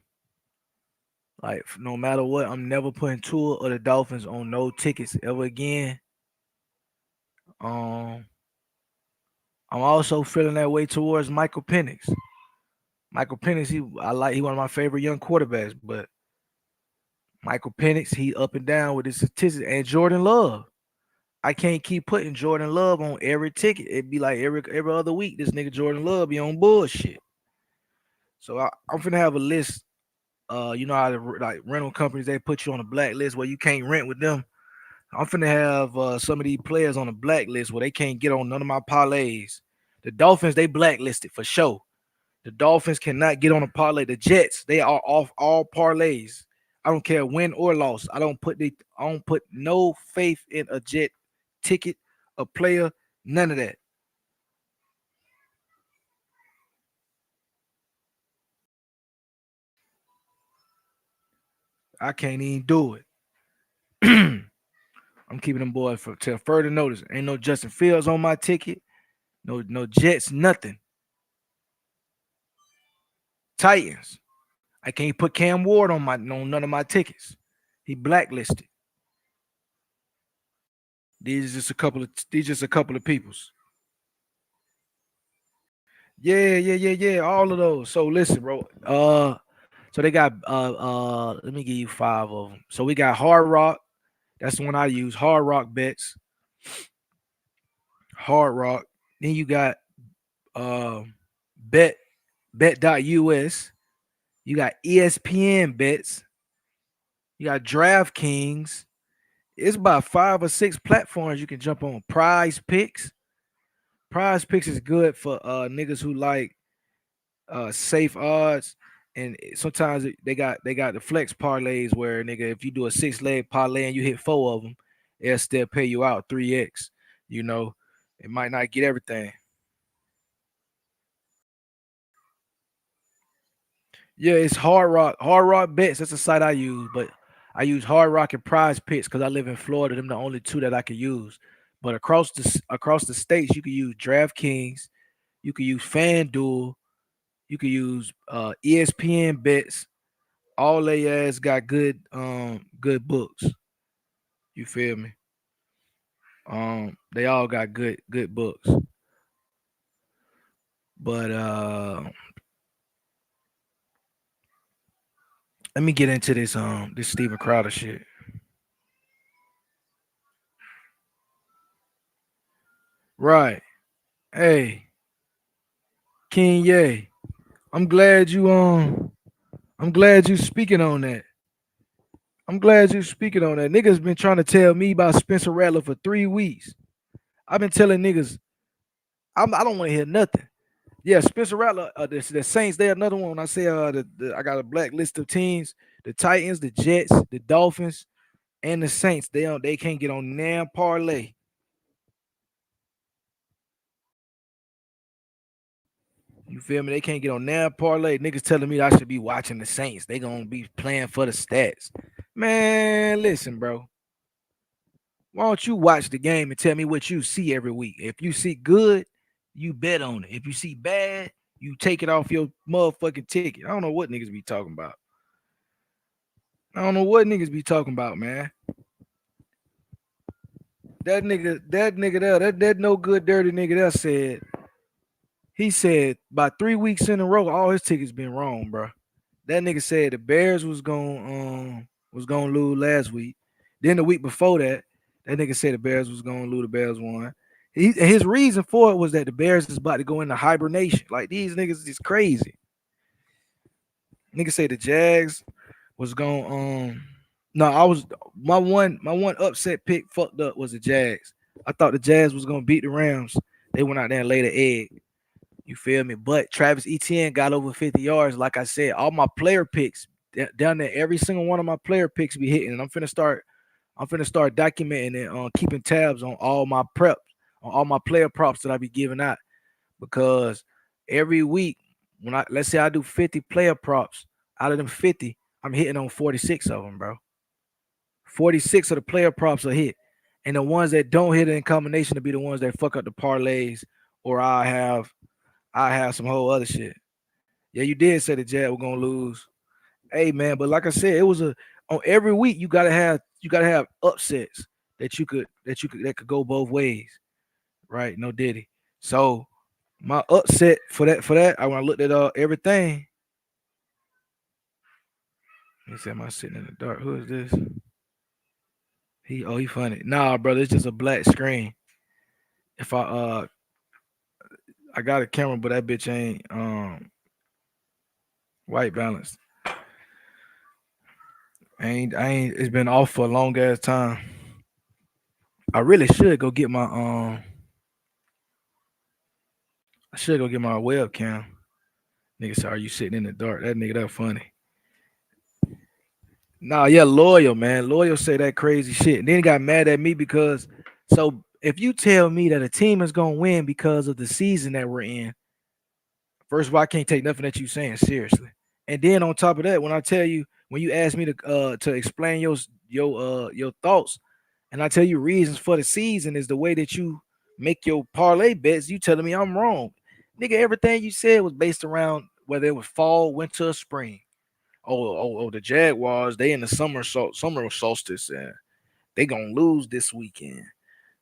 Like, no matter what, I'm never putting Tua or the Dolphins on no tickets ever again. I'm also feeling that way towards Michael Penix. Michael Penix, he one of my favorite young quarterbacks, but Michael Penix, he up and down with his statistics, and Jordan Love. I can't keep putting Jordan Love on every ticket. It'd be like every other week, this nigga Jordan Love be on bullshit. So I'm finna have a list. You know how like rental companies, they put you on a blacklist where you can't rent with them. I'm finna have some of these players on a blacklist where they can't get on none of my parlays. The Dolphins, they blacklisted for sure. The Dolphins cannot get on a parlay. The Jets, they are off all parlays. I don't care win or loss. I don't put no faith in a Jet ticket, a player, none of that. I can't even do it. I'm keeping them boys till further notice. Ain't no Justin Fields on my ticket. No Jets, nothing. Titans. I can't put Cam Ward on none of my tickets. He blacklisted. These just a couple of people's. Yeah. All of those. So listen, bro. So they got let me give you 5 of them. So we got Hard Rock. That's the one I use. Hard Rock bets. Hard Rock. Then you got bet.us. You got ESPN bets. You got DraftKings. It's about 5 or 6 platforms you can jump on. Prize Picks. Prize Picks is good for niggas who like safe odds. And sometimes they got the flex parlays where, nigga, if you do a 6-leg parlay and you hit 4 of them, they'll still pay you out 3x. You know, it might not get everything. Yeah, it's Hard Rock. Hard Rock bets. That's the site I use, but I use Hard Rock and Prize Picks because I live in Florida. Them the only 2 that I can use. But across the states, you can use DraftKings, you can use FanDuel, you can use ESPN bets. All they ass got good books. You feel me? They all got good books. But let me get into this Steven Crowder shit. Right. Hey, King Ye. I'm glad you speaking on that. Niggas been trying to tell me about Spencer Rattler for 3 weeks. I've been telling niggas I don't want to hear nothing. Yeah, Spencer Rattler, the Saints, they're another one. When I say I got a black list of teams: the Titans, the Jets, the Dolphins, and the Saints. They can't get on damn parlay. You feel me? They can't get on that parlay. Niggas telling me I should be watching the Saints. They gonna be playing for the stats. Man, listen, bro. Why don't you watch the game and tell me what you see every week? If you see good, you bet on it. If you see bad, you take it off your motherfucking ticket. I don't know what niggas be talking about. I don't know what niggas be talking about, man. That nigga there, that no good dirty nigga there said, he said about 3 weeks in a row, all his tickets been wrong, bro. That nigga said the Bears was gonna lose last week. Then the week before that, that nigga said the Bears was gonna lose. The Bears won. His reason for it was that the Bears is about to go into hibernation. Like these niggas is crazy. Nigga say the Jags was going no, I was my one upset pick fucked up was the Jags. I thought the Jags was gonna beat the Rams. They went out there and laid an egg. You feel me? But Travis Etienne got over 50 yards. Like I said, all my player picks down there, every single one of my player picks be hitting. And I'm finna start documenting and keeping tabs on all my preps, on all my player props that I be giving out. Because every week, when let's say I do 50 player props, out of them 50, I'm hitting on 46 of them, bro. 46 of the player props are hit. And the ones that don't hit it in combination to be the ones that fuck up the parlays, or I have some whole other shit. Yeah, you did say the Jazz were gonna lose. Hey man, but like I said, it was on every week you gotta have upsets that could go both ways. Right? No Diddy. So my upset for that, I when I looked at everything. He said, "Am I sitting in the dark? Who is this?" He funny. Nah, brother, it's just a black screen. If I got a camera, but that bitch ain't white balanced. I ain't it's been off for a long ass time. I really should go get my webcam. Nigga said, "Are you sitting in the dark?" That nigga that funny. Nah, yeah, Loyal, man. Loyal say that crazy shit. And then he got mad at me because so if you tell me that a team is gonna win because of the season that we're in, first of all, I can't take nothing that you saying seriously. And then on top of that, when I tell you, when you ask me to explain your thoughts, and I tell you reasons for the season is the way that you make your parlay bets, you telling me I'm wrong. Nigga, everything you said was based around whether it was fall, winter, or spring. Oh, the Jaguars, they in the summer solstice, and they gonna lose this weekend.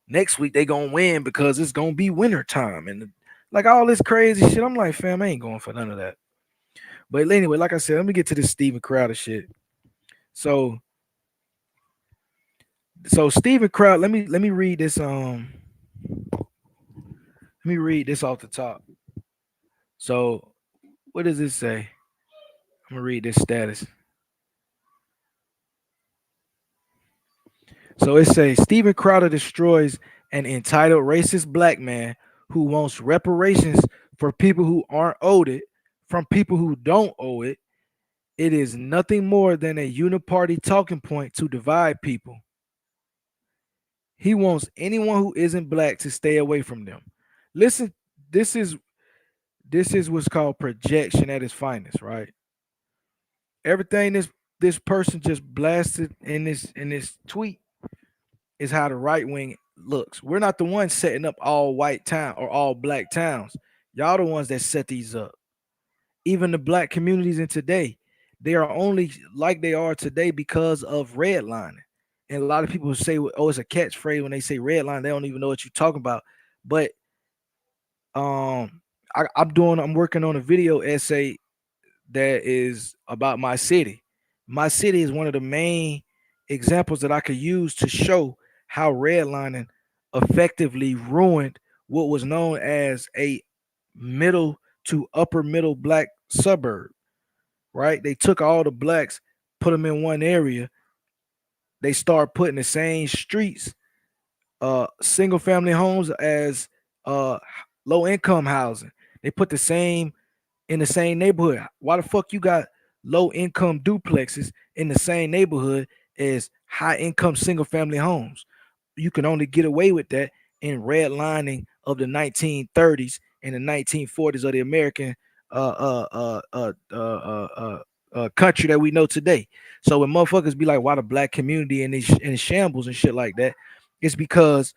Next week they gonna win because it's gonna be winter time, and like all this crazy shit. I'm like, fam, I ain't going for none of that. But anyway, like I said, let me get to this Steven Crowder shit. So Steven Crowder, let me read this. Let me read this off the top. So what does this say? I'm gonna read this status. So it says Steven Crowder destroys an entitled racist black man who wants reparations for people who aren't owed it from people who don't owe it. It is nothing more than a uniparty talking point to divide people. He wants anyone who isn't black to stay away from them. Listen, this is what's called projection at its finest, right? Everything this person just blasted in this tweet is how the right wing looks. We're not the ones setting up all white town or all black towns. Y'all the ones that set these up. Even the black communities in today, they are only like they are today because of redlining. And a lot of people say, "Oh, it's a catchphrase." When they say redline, they don't even know what you're talking about. But I'm working on a video essay that is about my city. My city is one of the main examples that I could use to show how redlining effectively ruined what was known as a middle to upper middle black suburb, right? They took all the blacks, put them in one area. They start putting the same streets, single family homes as low income housing. They put the same in the same neighborhood. Why the fuck you got low income duplexes in the same neighborhood as high income single family homes? You can only get away with that in redlining of the 1930s in the 1940s of the American country that we know today. So when motherfuckers be like, why the black community in shambles and shit like that, it's because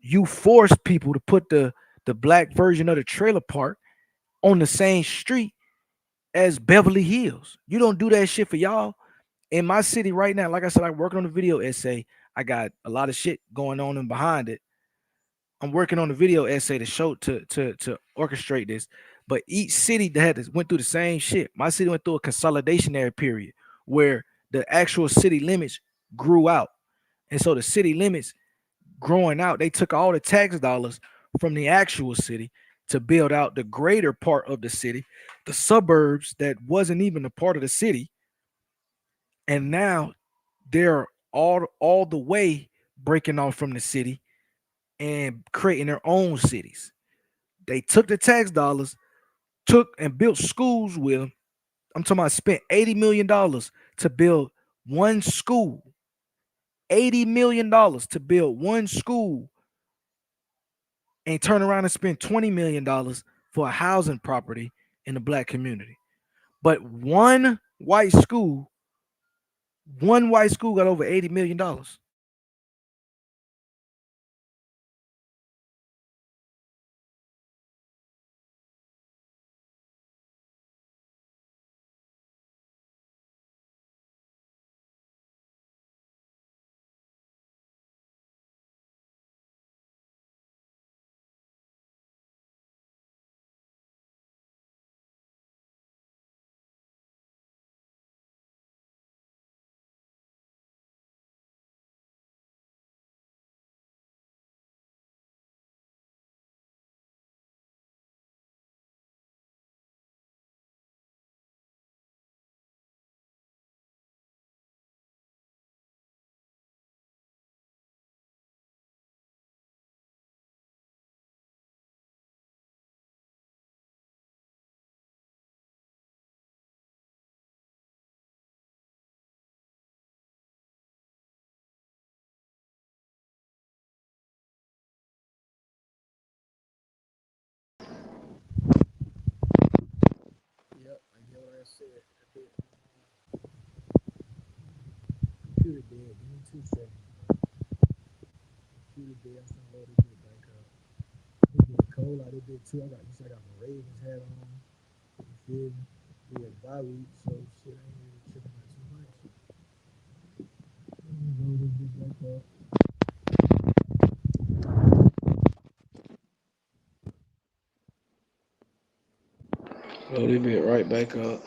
you force people to put the black version of the trailer park on the same street as Beverly Hills. You don't do that shit for y'all. In my city right now, like I said, I'm working on a video essay. I got a lot of shit going on and behind it. I'm working on a video essay to show to orchestrate this. But each city that had this went through the same shit. My city went through a consolidationary period where the actual city limits grew out. And so the city limits growing out, they took all the tax dollars from the actual city to build out the greater part of the city, the suburbs that wasn't even a part of the city. And now they're all the way breaking off from the city and creating their own cities. They took the tax dollars, took and built schools with them. I'm talking about spent $80 million to build one school. $80 million to build one school and turn around and spend $20 million for a housing property in the black community. But one white school got over $80 million. Yep, I get what I said. Computer dead. Give me 2 seconds. Computer dead. I'm gonna load this bit back up. It's getting cold out this bit too. I got my Ravens hat on. You feel me? We had bye week, so shit, I ain't really tripping out too much. Let me load this bit back up. Load this bit right back up.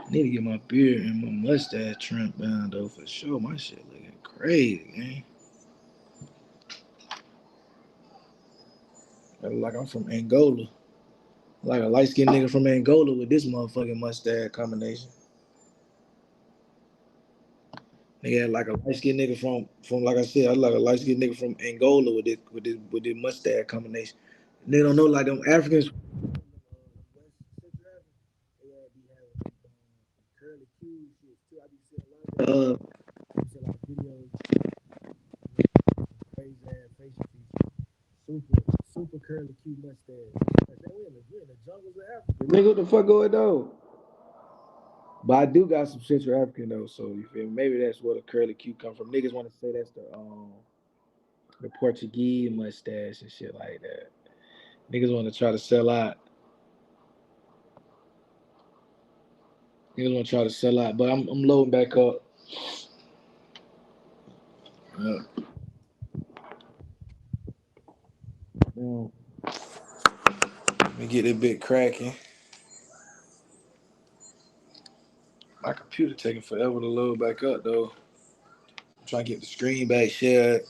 Need to get my beard and my mustache trimmed down though for sure. My shit looking crazy, man. I look like I'm from Angola. Like a light skinned nigga from Angola with this motherfucking mustache combination. Nigga had like a light skinned nigga from like I said, I look like a light skinned nigga from Angola with this mustache combination. They don't know like them Africans. Curly Q shit too. I be seeing a lot of videos, crazy ass facial features, super curly Q mustache. Like, man, we in the jungles of Africa. Nigga, what the fuck going on? But I do got some Central African though, so you feel me? Maybe that's where the curly Q come from. Niggas want to say that's the Portuguese mustache and shit like that. Niggas want to try to sell out. Niggas want to try to sell out, but I'm loading back up. Let me get that bit cracking. My computer taking forever to load back up though. I'm trying to get the screen back shared.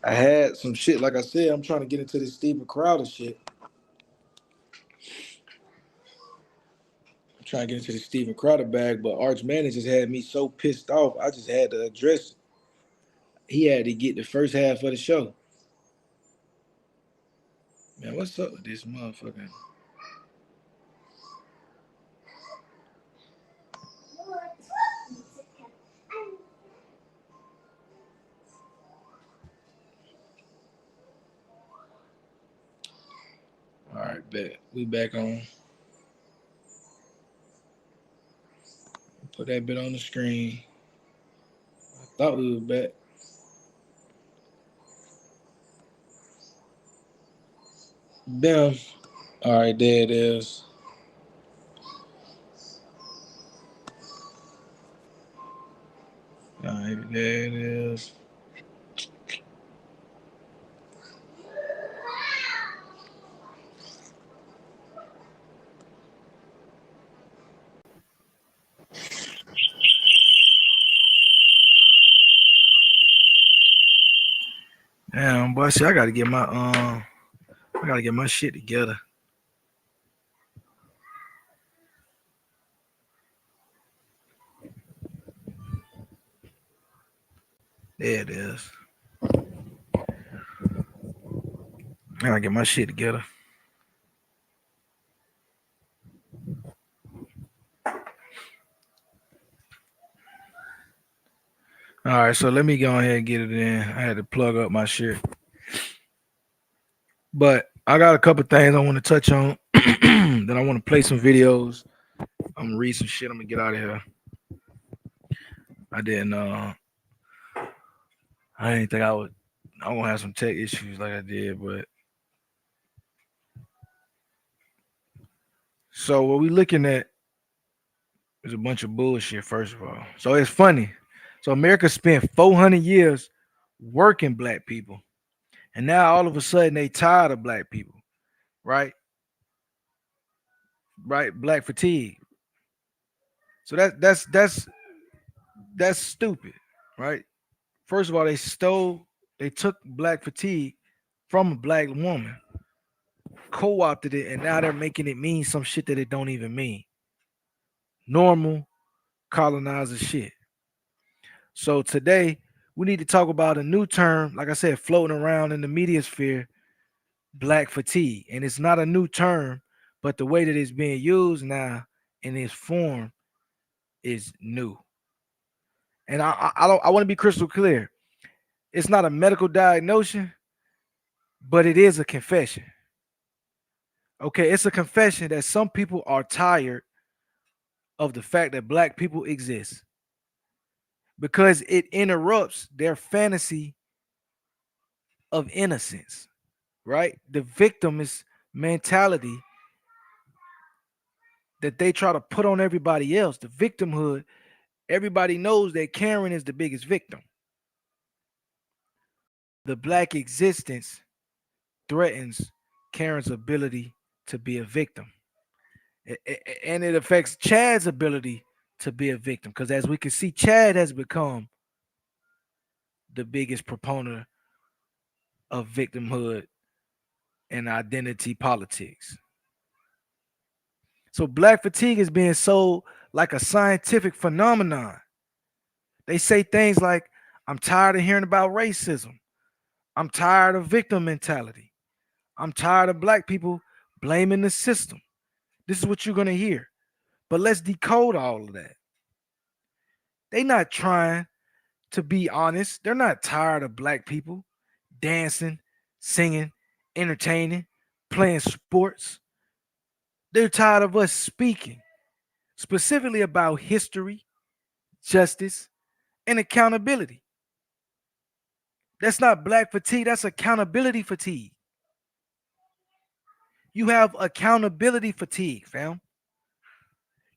I had some shit, like I said, I'm trying to get into this Steven Crowder shit. I'm trying to get into the Steven Crowder bag, but Arch Manning just had me so pissed off, I just had to address it. He had to get the first half of the show. Man, what's up with this motherfucker? Bet we back on. Put that bit on the screen. I thought we were back. Damn. All right, there it is. All right, there it is. Damn, boy, see, I gotta get my shit together. There it is. I gotta get my shit together. All right, so let me go ahead and get it in. I had to plug up my shit. But I got a couple things I want to touch on. Then I want to play some videos. I'm gonna read some shit. I'm gonna get out of here. I didn't think I won't have some tech issues like I did, but so what we looking at is a bunch of bullshit, first of all. So it's funny. So America spent 400 years working black people. And now all of a sudden they tired of black people, right? Right? Black fatigue. So that's stupid, right? First of all, they took black fatigue from a black woman, co-opted it, and now they're making it mean some shit that it don't even mean. Normal colonizer shit. So today we need to talk about a new term, like I said, floating around in the media sphere, black fatigue. And it's not a new term, but the way that it's being used now in its form is new. And I want to be crystal clear. It's not a medical diagnosis, but it is a confession. Okay, it's a confession that some people are tired of the fact that black people exist because it interrupts their fantasy of innocence, right? The victimist mentality that they try to put on everybody else, the victimhood. Everybody knows that Karen is the biggest victim. The black existence threatens Karen's ability to be a victim. And it affects Chad's ability to be a victim. Because as we can see, Chad has become the biggest proponent of victimhood and identity politics. So black fatigue is being sold like a scientific phenomenon. They say things like, I'm tired of hearing about racism. I'm tired of victim mentality. I'm tired of black people blaming the system. This is what you're going to hear. But let's decode all of that. They're not trying to be honest. They're not tired of black people dancing, singing, entertaining, playing sports. They're tired of us speaking specifically about history, justice, and accountability. That's not black fatigue, that's accountability fatigue. You have accountability fatigue, fam.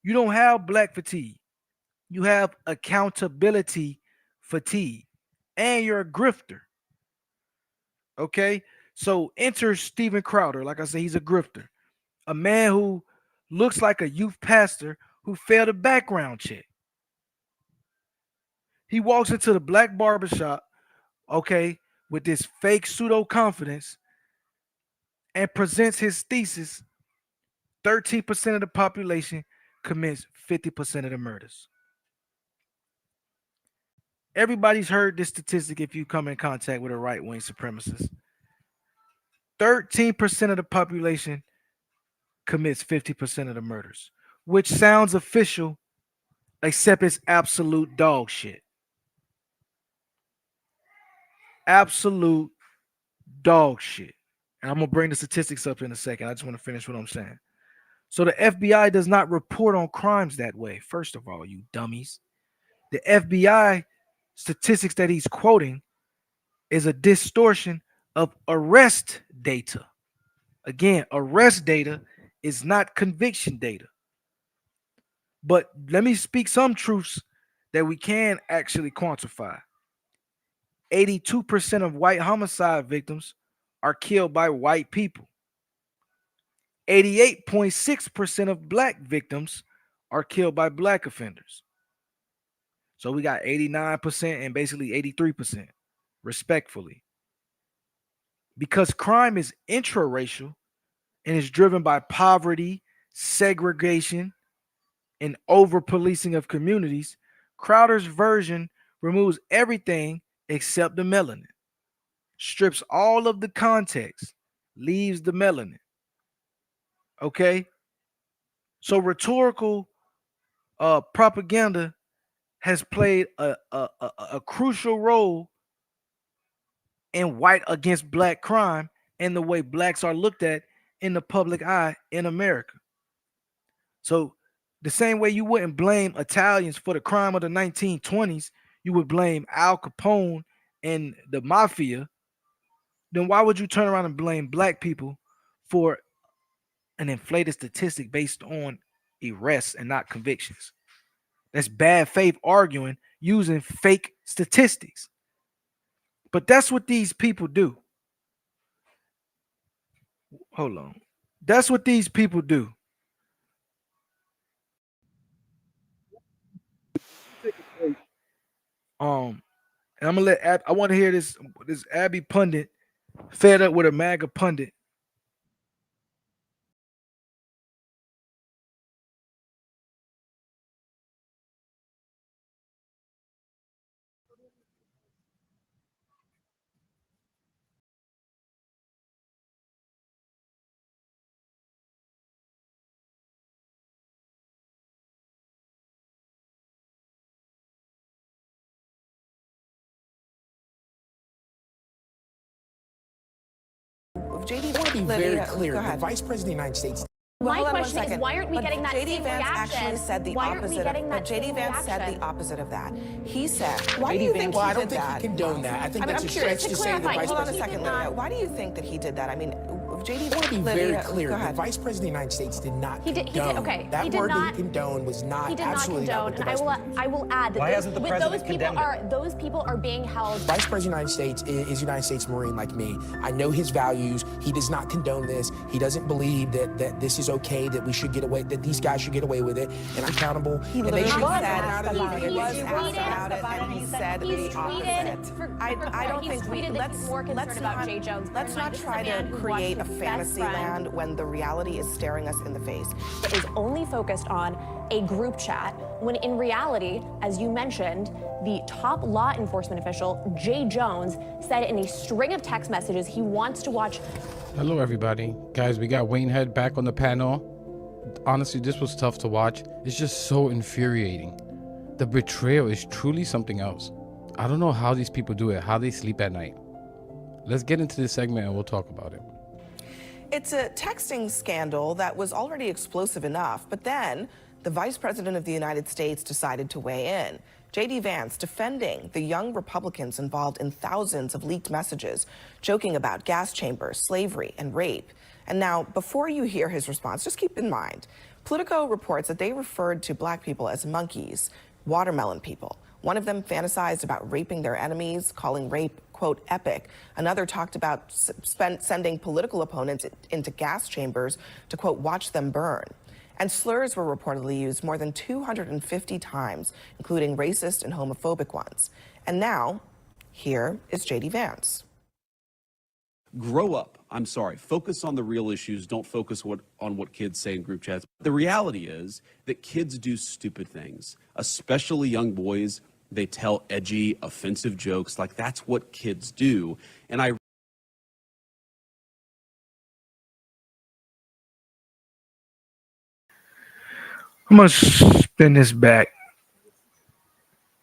You don't have black fatigue. You have accountability fatigue. And you're a grifter. Okay? So enter Steven Crowder. Like I said, he's a grifter. A man who looks like a youth pastor who failed a background check. He walks into the black barbershop, okay, with this fake pseudo confidence and presents his thesis. 13% of the population commits 50% of the murders. Everybody's heard this statistic if you come in contact with a right-wing supremacist. 13% of the population commits 50% of the murders, which sounds official, except it's absolute dog shit. Absolute dog shit. And I'm gonna bring the statistics up in a second. I just want to finish what I'm saying. So the FBI does not report on crimes that way. First of all, you dummies. The FBI statistics that he's quoting is a distortion of arrest data. Again, arrest data is not conviction data. But let me speak some truths that we can actually quantify. 82% of white homicide victims are killed by white people. 88.6% of black victims are killed by black offenders. So we got 89% and basically 83%, respectfully. Because crime is intraracial and is driven by poverty, segregation, and over policing of communities, Crowder's version removes everything except the melanin, strips all of the context, leaves the melanin. Okay? So rhetorical propaganda has played a crucial role in white against black crime and the way blacks are looked at in the public eye in America. So the same way you wouldn't blame Italians for the crime of the 1920s, you would blame Al Capone and the mafia, then why would you turn around and blame black people for an inflated statistic based on arrests and not convictions? That's bad faith arguing using fake statistics. But that's what these people do. Hold on. That's what these people do. And I'm gonna let I want to hear this Abby pundit fed up with a MAGA pundit. JD, I want to be very clear. Go The ahead. Vice President of the United States. My question is, why aren't we getting that JD same Vance reaction? actually said the Why aren't we opposite. getting that JD same Vance said reaction? the opposite of that. He said, Why do you think? Well, I don't did think that? he condoned that. I think that's I'm a curious stretch to to say the clarify. Vice Hold on a President. second, Lydia. Why do you think that he did that? I mean, JD. I want to be very clear. Go The ahead. Vice President of the United States did not He did. condone. Okay. That He did word not. that he condoned was not He did not absolutely condone, not what the and Vice President. I will add that Why hasn't the president those people condemned are being held. Vice President of the United States is United States Marine like me. I know his values. He does not condone this. He doesn't believe that this is okay, that we should get away, that these guys should get away with it, and accountable. He and literally they should said get out of he the was asked about it, and he said the opposite. I don't think we let's about Jay Jones. let's not try to create a fantasy land when the reality is staring us in the face. That is only focused on a group chat, when in reality, as you mentioned, the top law enforcement official, Jay Jones, said in a string of text messages he wants to watch. Hello, everybody. Guys, we got Wayne Head back on the panel. Honestly, this was tough to watch. It's just so infuriating. The betrayal is truly something else. I don't know how these people do it, how they sleep at night. Let's get into this segment and we'll talk about it. It's a texting scandal that was already explosive enough, but then the Vice President of the United States decided to weigh in. JD Vance defending the young Republicans involved in thousands of leaked messages, joking about gas chambers, slavery, and rape. And now, before you hear his response, just keep in mind, Politico reports that they referred to black people as monkeys, watermelon people. One of them fantasized about raping their enemies, calling rape, quote, epic. Another talked about sending political opponents into gas chambers to, quote, watch them burn. And slurs were reportedly used more than 250 times, including racist and homophobic ones. And now, here is JD Vance. Grow up. I'm sorry. Focus on the real issues. Don't focus on what kids say in group chats. The reality is that kids do stupid things, especially young boys. They tell edgy, offensive jokes. Like, that's what kids do. And I'm gonna spin this back.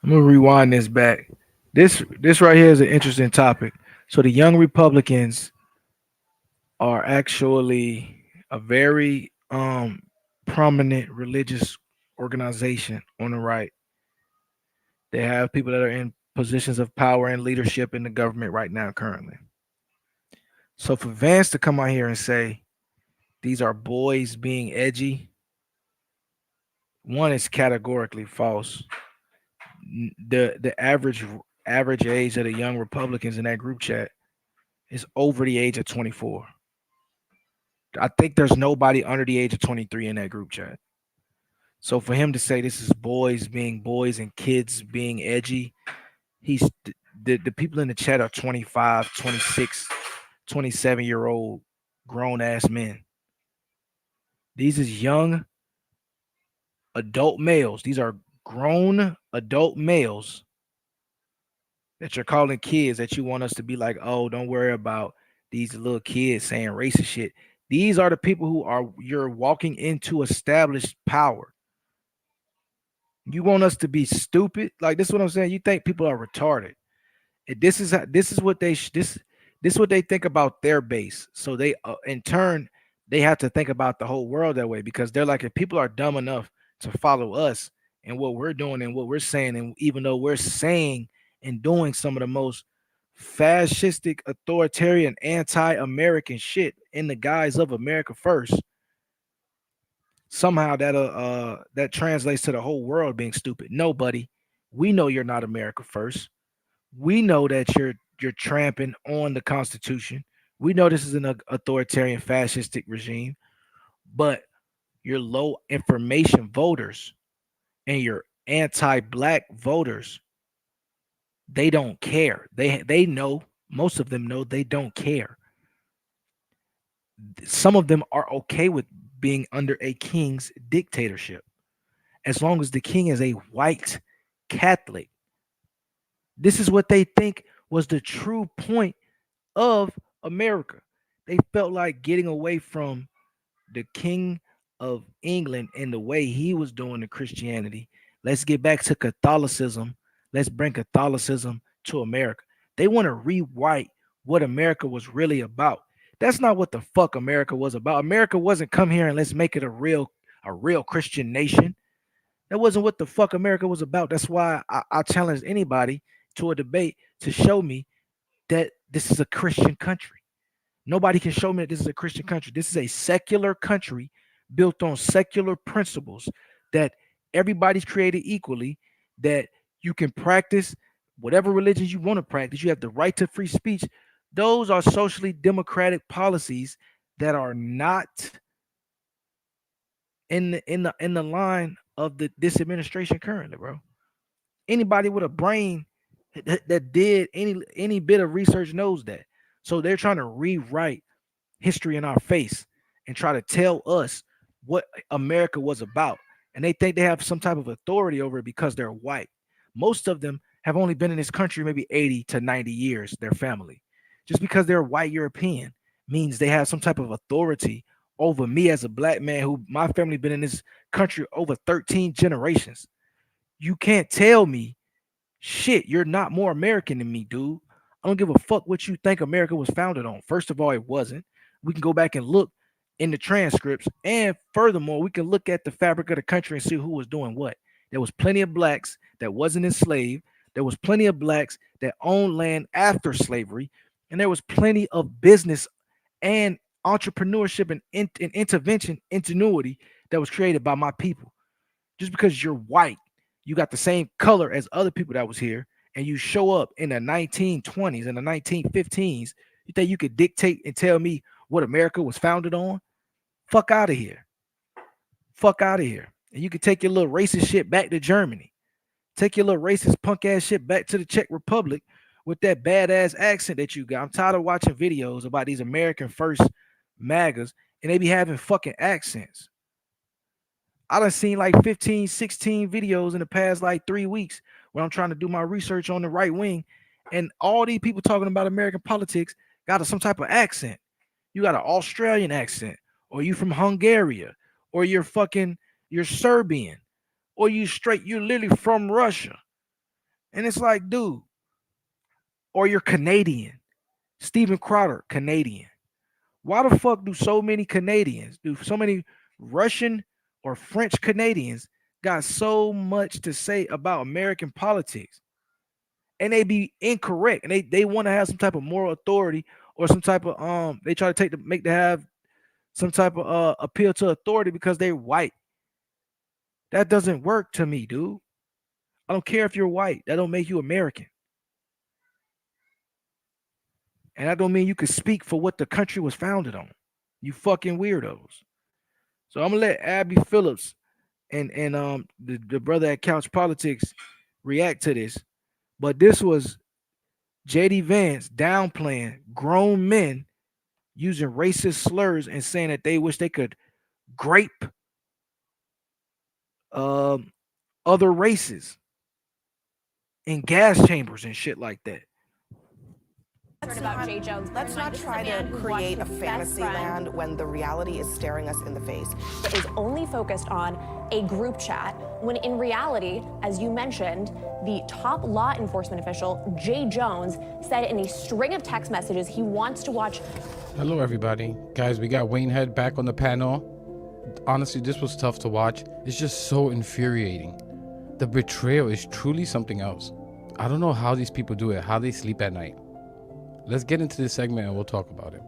I'm gonna rewind this back. This right here is an interesting topic. So the young Republicans are actually a very prominent religious organization on the right. They have people that are in positions of power and leadership in the government right now currently. So for Vance to come out here and say these are boys being edgy, one is categorically false. The average age of the young Republicans in that group chat is over the age of 24. I think there's nobody under the age of 23 in that group chat. So for him to say this is boys being boys and kids being edgy, he's the people in the chat are 25, 26, 27-year-old grown ass men. These is young adult males. These are grown adult males that you're calling kids that you want us to be like, oh, don't worry about these little kids saying racist shit. These are the people who are you're walking into established power. You want us to be stupid? Like this is what I'm saying. You think people are retarded. This is what this is what they think about their base. So they in turn they have to think about the whole world that way because they're like if people are dumb enough to follow us and what we're doing and what we're saying, and even though we're saying and doing some of the most fascistic, authoritarian, anti-American shit in the guise of America first, somehow that translates to the whole world being stupid. No, buddy, we know you're not America first. We know that you're tramping on the Constitution. We know this is an authoritarian fascistic regime, but your low information voters and your anti-black voters, they don't care. They know, most of them know they don't care. Some of them are okay with being under a king's dictatorship as long as the king is a white Catholic. This is what they think was the true point of America. They felt like getting away from the king of England and the way he was doing the Christianity. Let's get back to Catholicism. Let's bring Catholicism to America. They want to rewrite what America was really about. That's not what the fuck America was about. America wasn't come here and let's make it a real Christian nation. That wasn't what the fuck America was about. That's why I challenge anybody to a debate to show me that this is a Christian country. Nobody can show me that this is a Christian country. This is a secular country built on secular principles that everybody's created equally, that you can practice whatever religion you want to practice. You have the right to free speech. Those are socially democratic policies that are not in the line of this administration currently, bro. Anybody with a brain that did any bit of research knows that. So they're trying to rewrite history in our face and try to tell us what America was about. And they think they have some type of authority over it because they're white. Most of them have only been in this country maybe 80 to 90 years, their family. Just because they're white European means they have some type of authority over me as a black man who my family been in this country over 13 generations. You can't tell me shit, you're not more American than me, dude. I don't give a fuck what you think America was founded on. First of all, it wasn't. We can go back and look in the transcripts. And furthermore, we can look at the fabric of the country and see who was doing what. There was plenty of blacks that wasn't enslaved. There was plenty of blacks that owned land after slavery. And there was plenty of business and entrepreneurship and intervention, ingenuity that was created by my people. Just because you're white, you got the same color as other people that was here, and you show up in the 1920s and the 1915s, you think you could dictate and tell me what America was founded on? Fuck out of here. Fuck out of here. And you can take your little racist shit back to Germany. Take your little racist punk ass shit back to the Czech Republic with that badass accent that you got. I'm tired of watching videos about these American first MAGAs and they be having fucking accents. I done seen like 15, 16 videos in the past like 3 weeks when I'm trying to do my research on the right wing. And all these people talking about American politics got some type of accent. You got an Australian accent, or you from Hungary, or you're Serbian, or you're literally from Russia. And it's like, dude, or you're Canadian. Stephen Crowder, Canadian. Why the fuck do so many Canadians, do so many Russian or French Canadians got so much to say about American politics? And they be incorrect. And they want to have some type of moral authority or some type of they try to make to have some type of appeal to authority because they're white. That doesn't work to me, dude. I don't care if you're white. That don't make you American. And that don't mean you can speak for what the country was founded on. You fucking weirdos. So I'm gonna let Abby Phillips and the brother at Couch Politics react to this. But this was JD Vance downplaying grown men using racist slurs and saying that they wish they could grape other races in gas chambers and shit like that. About Jay Jones. Let's not try to create a fantasy land when the reality is staring us in the face. That is only focused on a group chat, when in reality, as you mentioned, the top law enforcement official, Jay Jones, said in a string of text messages he wants to watch. Hello, everybody. Guys, we got Wayne Head back on the panel. Honestly, this was tough to watch. It's just so infuriating. The betrayal is truly something else. I don't know how these people do it, how they sleep at night. Let's get into this segment and we'll talk about it.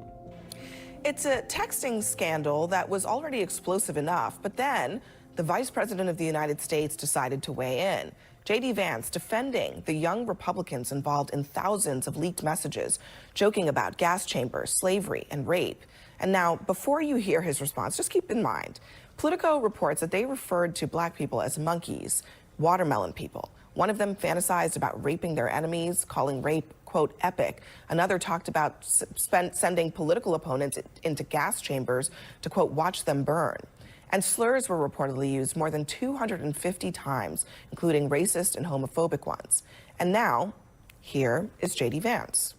It's a texting scandal that was already explosive enough, but then the Vice President of the United States decided to weigh in. JD Vance defending the young Republicans involved in thousands of leaked messages, joking about gas chambers, slavery, and rape. And now, before you hear his response, just keep in mind, Politico reports that they referred to black people as monkeys, watermelon people. One of them fantasized about raping their enemies, calling rape, quote, epic. Another talked about sending political opponents into gas chambers to, quote, watch them burn. And slurs were reportedly used more than 250 times, including racist and homophobic ones. And now, here is JD Vance.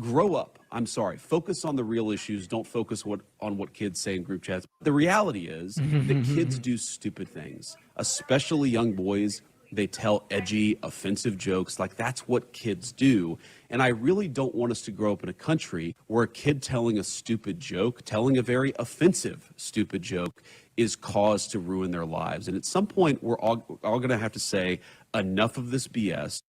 Grow up. I'm sorry. Focus on the real issues. Don't focus on what kids say in group chats. The reality is that kids do stupid things, especially young boys. They tell edgy, offensive jokes. Like, that's what kids do. And I really don't want us to grow up in a country where a kid telling a stupid joke, telling a very offensive stupid joke, is cause to ruin their lives. And at some point, we're all going to have to say, enough of this BS.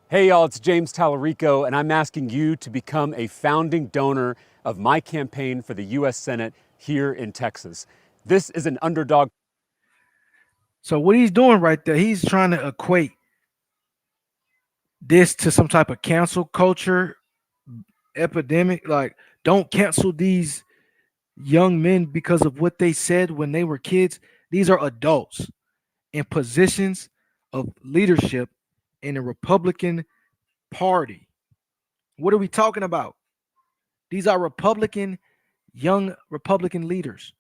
Hey y'all, it's James Tallarico, and I'm asking you to become a founding donor of my campaign for the U.S. Senate here in Texas. This is an underdog. So what he's doing right there, he's trying to equate this to some type of cancel culture epidemic. Like, don't cancel these young men because of what they said when they were kids. These are adults in positions of leadership in the Republican Party. What are we talking about? These are young Republican leaders.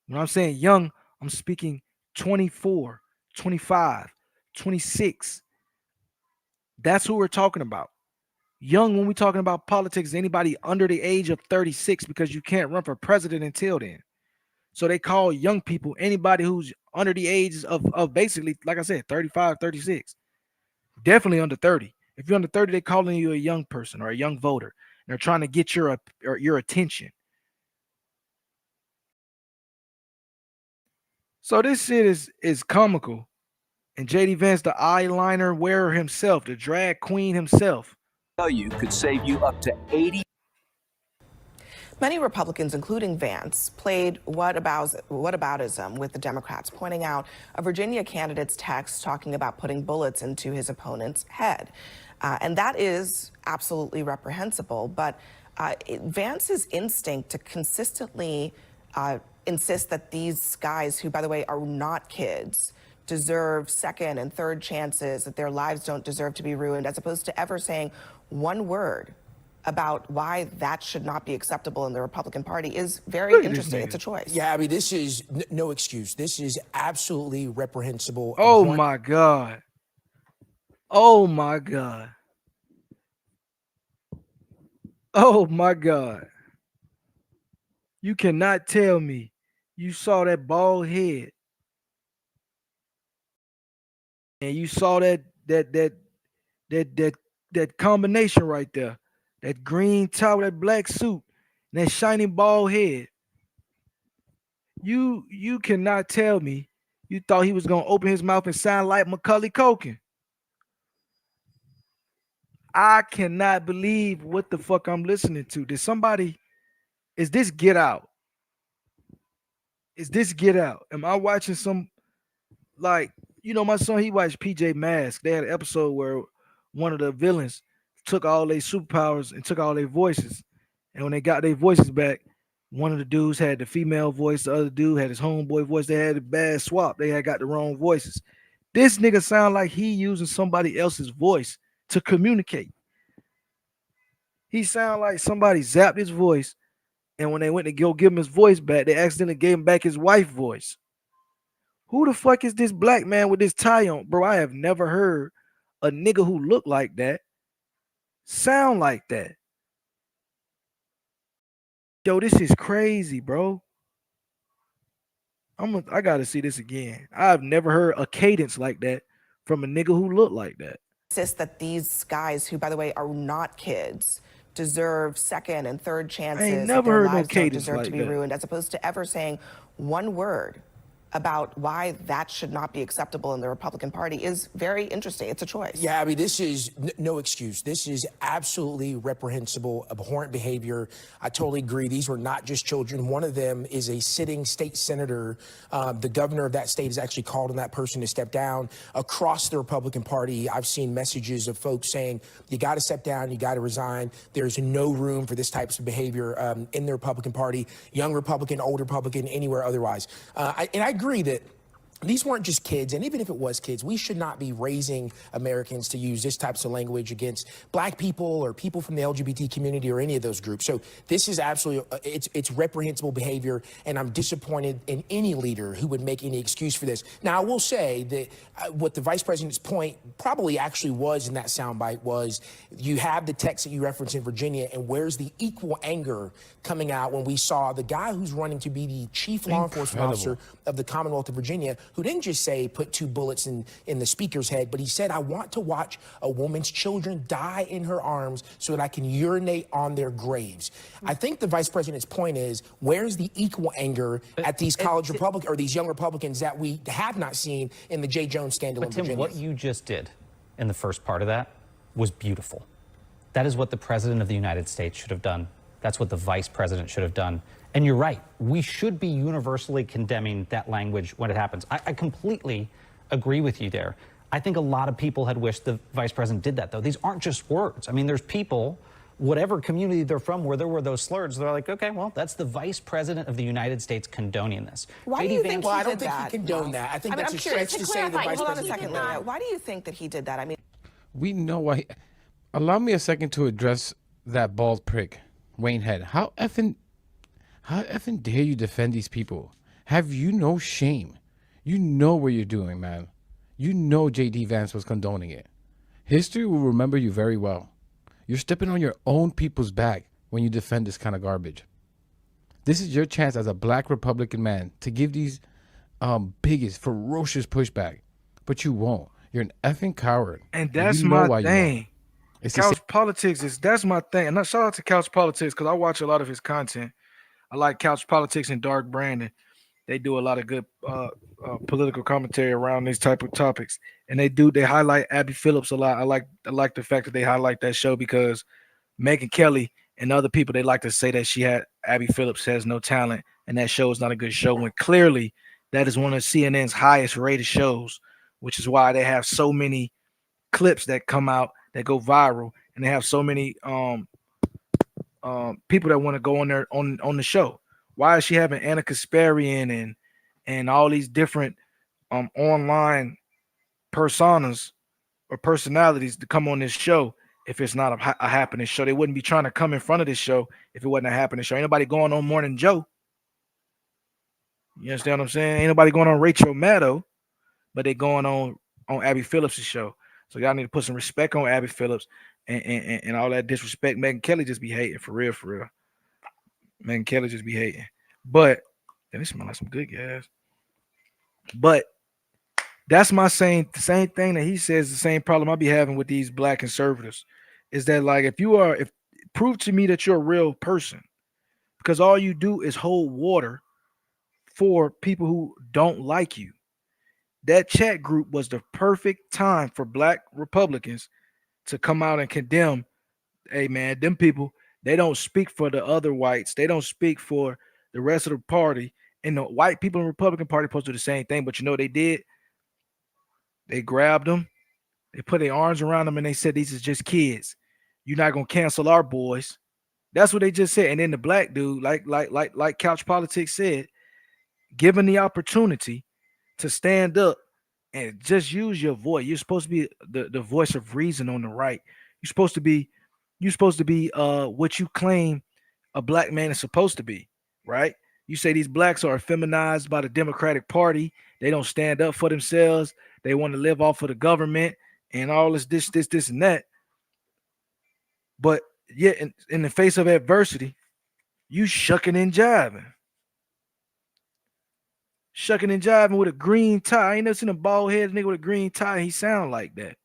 When I'm saying young, I'm speaking 24, 25, 26. That's who we're talking about. Young, when we're talking about politics, is anybody under the age of 36, because you can't run for president until then. So they call young people anybody who's under the age of basically, like I said, 35, 36. Definitely under 30. If you're under 30, they're calling you a young person or a young voter. They're trying to get your attention. So this shit is comical. And JD Vance, the eyeliner wearer himself, the drag queen himself, you could save you up to 80. Many Republicans, including Vance, played whataboutism with the Democrats, pointing out a Virginia candidate's text talking about putting bullets into his opponent's head. And that is absolutely reprehensible. But Vance's instinct to consistently insist that these guys, who, by the way, are not kids, deserve second and third chances, that their lives don't deserve to be ruined, as opposed to ever saying one word about why that should not be acceptable in the Republican Party, is very interesting. It's a choice. Yeah, I mean, this is no excuse. This is absolutely reprehensible. Oh my God. Oh my God. Oh my God. You cannot tell me you saw that bald head and you saw that combination right there. that green top, that black suit, and that shiny bald head. You cannot tell me you thought he was gonna open his mouth and sound like Macaulay Culkin. I cannot believe what the fuck I'm listening to. Is this Get Out? Is this Get Out? Am I watching some, like, my son, he watched PJ Masks. They had an episode where one of the villains took all their superpowers and took all their voices. And when they got their voices back, one of the dudes had the female voice, the other dude had his homeboy voice. They had a bad swap. They had got the wrong voices. This nigga sound like he using somebody else's voice to communicate. He sound like somebody zapped his voice, and when they went to go give him his voice back, they accidentally gave him back his wife's voice. Who the fuck is this black man with this tie on? Bro, I have never heard a nigga who looked like that sound like that. Yo, this is crazy, bro. I gotta see this again. I've never heard a cadence like that from a nigga who looked like that. Insist that these guys, who by the way are not kids, deserve second and third chances. I ain't never their heard no lives don't cadence deserve like to be that. ruined, as opposed to ever saying one word about why that should not be acceptable in the Republican Party is very interesting. It's a choice. Yeah, I mean, this is no excuse. This is absolutely reprehensible, abhorrent behavior. I totally agree. These were not just children. One of them is a sitting state senator. The governor of that state has actually called on that person to step down. Across the Republican Party, I've seen messages of folks saying, you got to step down, you got to resign. There's no room for this types of behavior in the Republican Party, young Republican, old Republican, anywhere otherwise. And I agree that these weren't just kids, and even if it was kids, we should not be raising Americans to use this types of language against black people or people from the LGBT community or any of those groups. So this is absolutely, it's reprehensible behavior, and I'm disappointed in any leader who would make any excuse for this. Now, I will say that what the vice president's point probably actually was in that soundbite was you have the text that you referenced in Virginia, and where's the equal anger coming out when we saw the guy who's running to be the chief law enforcement officer of the Commonwealth of Virginia, who didn't just say put two bullets in the speaker's head, but he said, I want to watch a woman's children die in her arms so that I can urinate on their graves. I think the vice president's point is, where's the equal anger at these college Republicans or these young Republicans that we have not seen in the J. Jones scandal in Virginia? Tim, what you just did in the first part of that was beautiful. That is what the president of the United States should have done. That's what the vice president should have done. And you're right. We should be universally condemning that language when it happens. I completely agree with you there. I think a lot of people had wished the vice president did that, though. These aren't just words. I mean, there's people, whatever community they're from, where there were those slurs, they're like, okay, well, that's the vice president of the United States condoning this. Why do you think Well, I he don't did think he that? condoned that. I think that's I'm a curious. stretch to say the vice Hold on a president second, did that. Lydia. Why do you think that he did that? I mean, We know why. Allow me a second to address that bald prick, Wayne Head. How effing dare you defend these people? Have you no shame? You know what you're doing, man. You know J.D. Vance was condoning it. History will remember you very well. You're stepping on your own people's back when you defend this kind of garbage. This is your chance as a black Republican man to give these biggest, ferocious pushback. But you won't. You're an effing coward. And that's you know my why you thing. won't. It's the Couch politics that's my thing. And shout out to Couch Politics because I watch a lot of his content. I like Couch Politics and Dark Brandon. They do a lot of good political commentary around these type of topics, and they highlight Abby Phillips a lot. I like the fact that they highlight that show because Megyn Kelly and other people, they like to say that Abby Phillips has no talent and that show is not a good show, when clearly that is one of CNN's highest rated shows, which is why they have so many clips that come out that go viral, and they have so many people that want to go on there on the show. Why is she having Anna Kasparian and all these different online personas or personalities to come on this show if it's not a happening show? They wouldn't be trying to come in front of this show if it wasn't a happening show. Ain't nobody going on Morning Joe. You understand what I'm saying? Ain't nobody going on Rachel Maddow, but they going on Abby Phillips' show. So y'all need to put some respect on Abby Phillips and all that disrespect. Megyn Kelly just be hating for real. Megyn Kelly just be hating. But and it smell like some good gas. But that's my same thing that he says, the same problem I be having with these black conservatives is that, like, if Prove to me that you're a real person, because all you do is hold water for people who don't like you. That chat group was the perfect time for black Republicans to come out and condemn. Hey man, them people, they don't speak for the other whites. They don't speak for the rest of the party. And the white people in the Republican Party supposed to do the same thing. But you know what they did? They grabbed them, they put their arms around them, and they said, these are just kids. You're not gonna cancel our boys. That's what they just said. And then the black dude, like Couch Politics said, given the opportunity to stand up and just use your voice. You're supposed to be the voice of reason on the right. You're supposed to be what you claim a black man is supposed to be, right? You say these blacks are feminized by the Democratic Party. They don't stand up for themselves. They want to live off of the government and all this, and that. But yet, in the face of adversity, you shucking and jiving. Shucking and jiving with a green tie. I ain't never seen a bald headed nigga with a green tie. He sound like that.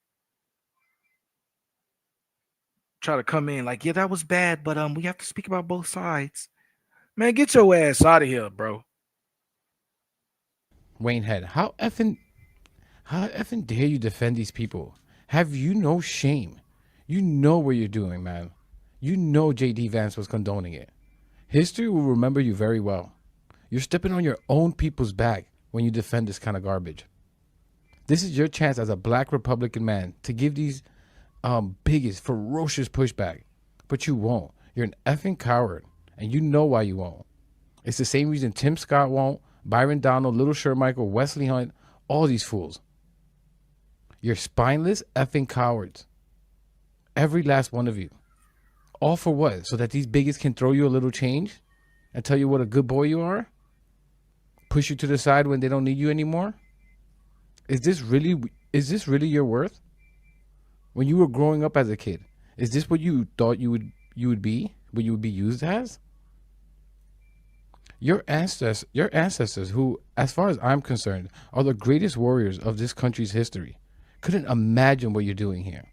Try to come in like, yeah, that was bad, but we have to speak about both sides. Man, get your ass out of here, bro. Wayne Head, how effing dare you defend these people? Have you no shame? You know what you're doing, man. You know JD Vance was condoning it. History will remember you very well. You're stepping on your own people's back when you defend this kind of garbage. This is your chance as a black Republican man to give these biggest, ferocious pushback. But you won't. You're an effing coward. And you know why you won't. It's the same reason Tim Scott won't, Byron Donald, Little Shermichael, Wesley Hunt, all these fools. You're spineless effing cowards. Every last one of you. All for what? So that these bigots can throw you a little change and tell you what a good boy you are? Push you to the side when they don't need you anymore? Is this really your worth? When you were growing up as a kid, is this what you thought you would be? What you would be used as? Your ancestors, who, as far as I'm concerned, are the greatest warriors of this country's history, couldn't imagine what you're doing here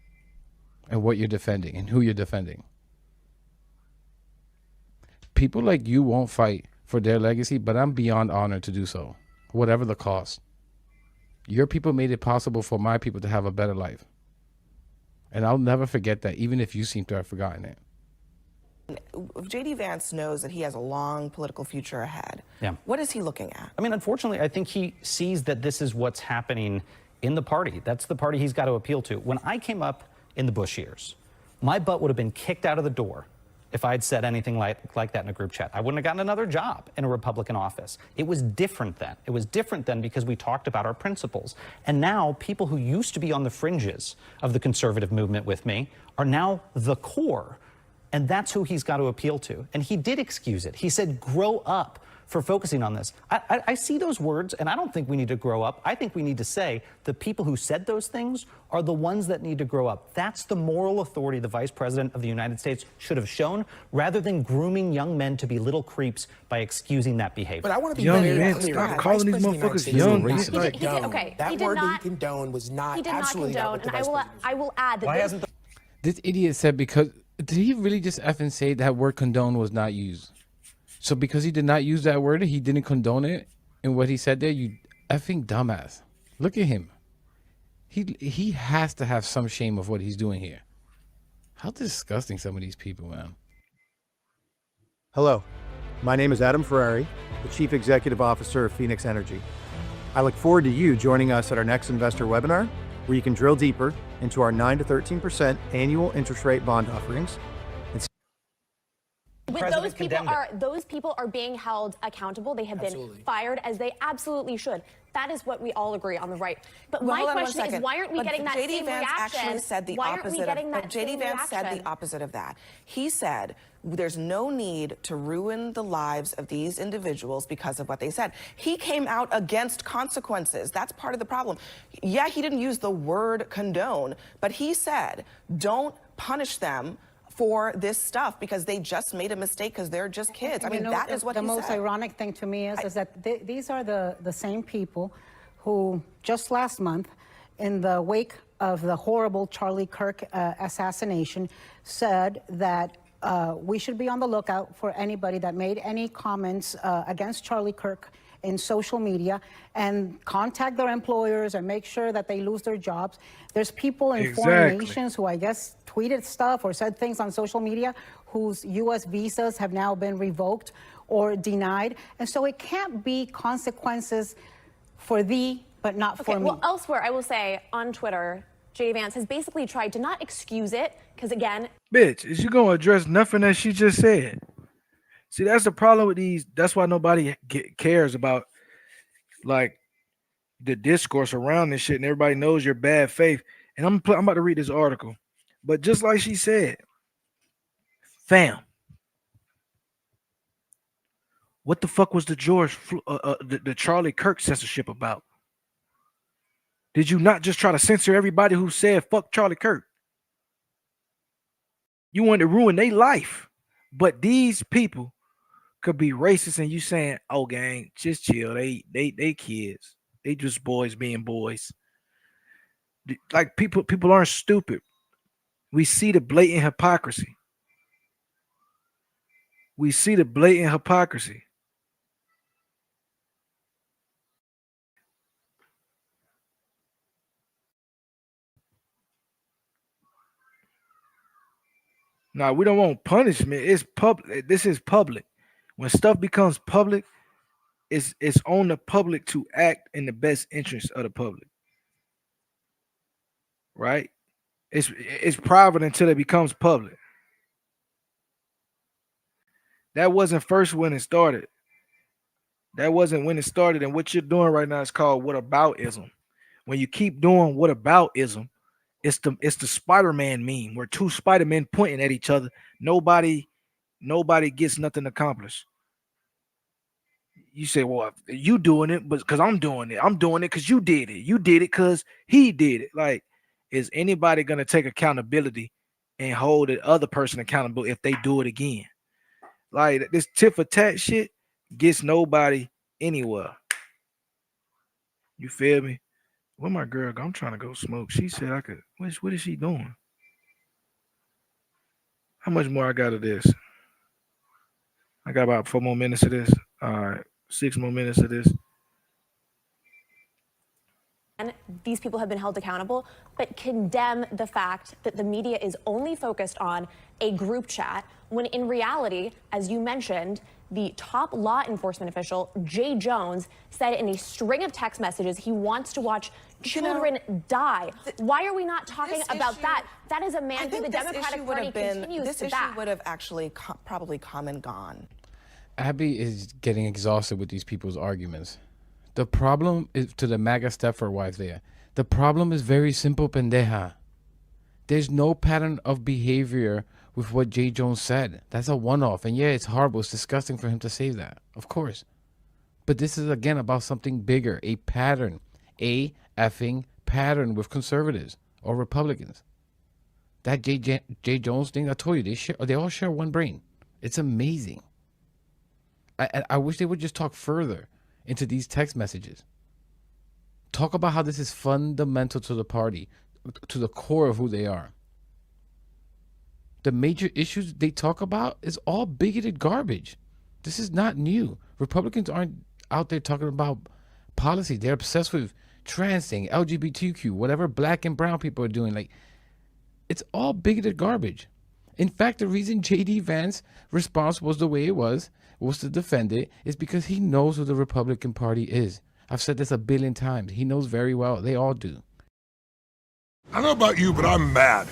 and what you're defending and who you're defending. People like you won't fight for their legacy, but I'm beyond honored to do so, whatever the cost. Your people made it possible for my people to have a better life. And I'll never forget that, even if you seem to have forgotten it. J.D. Vance knows that he has a long political future ahead. Yeah. What is he looking at? I mean, unfortunately, I think he sees that this is what's happening in the party. That's the party he's got to appeal to. When I came up in the Bush years, my butt would have been kicked out of the door if I had said anything like that in a group chat. I wouldn't have gotten another job in a Republican office. It was different then. It was different then because we talked about our principles. And now people who used to be on the fringes of the conservative movement with me are now the core. And that's who he's got to appeal to. And he did excuse it. He said, grow up for focusing on this. I see those words, and I don't think we need to grow up. I think we need to say the people who said those things are the ones that need to grow up. That's the moral authority the Vice President of the United States should have shown, rather than grooming young men to be little creeps by excusing that behavior. But I want to be Young very men, clear. stop The calling Vice these President of the motherfuckers United young States men. did not condone. Okay, That he did word that not- he condoned was not He did not absolutely not condone, what the and Vice President I will add that Why this, hasn't the This idiot said, because did he really just effing say that word condone was not used? So because he did not use that word, he didn't condone it in what he said there? You effing dumbass. Look at him. He has to have some shame of what he's doing here. How disgusting some of these people, man. Hello, my name is Adam Ferrari, the Chief Executive Officer of Phoenix Energy. I look forward to you joining us at our next investor webinar, where you can drill deeper into our 9 to 13% annual interest rate bond offerings. But those people are being held accountable. They have been fired, as they absolutely should. That is what we all agree on the right. But Well, my hold on one question is, second. why aren't we But getting that J.D. same Vance reaction? actually said the Why opposite aren't we getting of, that but J.D. same Vance said reaction? the opposite of that. He said there's no need to ruin the lives of these individuals because of what they said. He came out against consequences. That's part of the problem. Yeah, he didn't use the word condone, but he said, don't punish them for this stuff because they just made a mistake because they're just kids. I mean, that is what the he most said. ironic thing to me is that these are the same people who just last month, in the wake of the horrible Charlie Kirk assassination, said that we should be on the lookout for anybody that made any comments against Charlie Kirk in social media and contact their employers and make sure that they lose their jobs. There's people in foreign nations who I guess tweeted stuff or said things on social media whose U.S. visas have now been revoked or denied. And so it can't be consequences for thee, but not for me. Well, elsewhere, I will say on Twitter, J.D. Vance has basically tried to not excuse it, because again... Bitch, is you going to address nothing that she just said? See, that's the problem with these. That's why nobody cares about, like, the discourse around this shit, and everybody knows your bad faith. And I'm about to read this article. But just like she said, fam, what the fuck was the the Charlie Kirk censorship about? Did you not just try to censor everybody who said fuck Charlie Kirk? You wanted to ruin their life. But these people could be racist, and you saying, "Oh, gang, just chill. They kids. They just boys being boys." Like people aren't stupid. We see the blatant hypocrisy. We see the blatant hypocrisy. Now, we don't want punishment. It's public. This is public. When stuff becomes public, it's on the public to act in the best interest of the public. Right? It's private until it becomes public. That wasn't first when it started. That wasn't when it started. And what you're doing right now is called whataboutism. When you keep doing whataboutism, it's the Spider-Man meme where two Spider-Men pointing at each other. Nobody gets nothing accomplished. You say, well, you doing it, but because I'm doing it. I'm doing it because you did it. You did it because he did it. Like, is anybody gonna take accountability and hold the other person accountable if they do it again? Like, this tit for tat shit gets nobody anywhere. You feel me? Where my girl go? I'm trying to go smoke. She said I could. What is she doing? How much more I got of this? I got about 4 more minutes of this. All right, 6 more minutes of this. These people have been held accountable, but condemn the fact that the media is only focused on a group chat, when in reality, as you mentioned, the top law enforcement official, Jay Jones, said in a string of text messages he wants to watch children die. Why are we not talking about that? That is a man who the Democratic Party continues this to issue back. would have actually probably come and gone. Abby is getting exhausted with these people's arguments. The problem is, to the MAGA Stepford wife there, the problem is very simple, pendeja. There's no pattern of behavior with what Jay Jones said. That's a one-off. And yeah, it's horrible. It's disgusting for him to say that, of course. But this is, again, about something bigger, a pattern, a effing pattern with conservatives or Republicans. That Jay Jones thing, I told you, they all share one brain. It's amazing. I wish they would just talk further into these text messages. Talk about how this is fundamental to the party, to the core of who they are. The major issues they talk about is all bigoted garbage. This is not new. Republicans aren't out there talking about policy. They're obsessed with trans thing, LGBTQ, whatever black and brown people are doing. Like, it's all bigoted garbage. In fact, the reason J.D. Vance's response was the way it was to defend it, is because he knows who the Republican Party is. I've said this a billion times. He knows very well. They all do. I don't know about you, but I'm mad.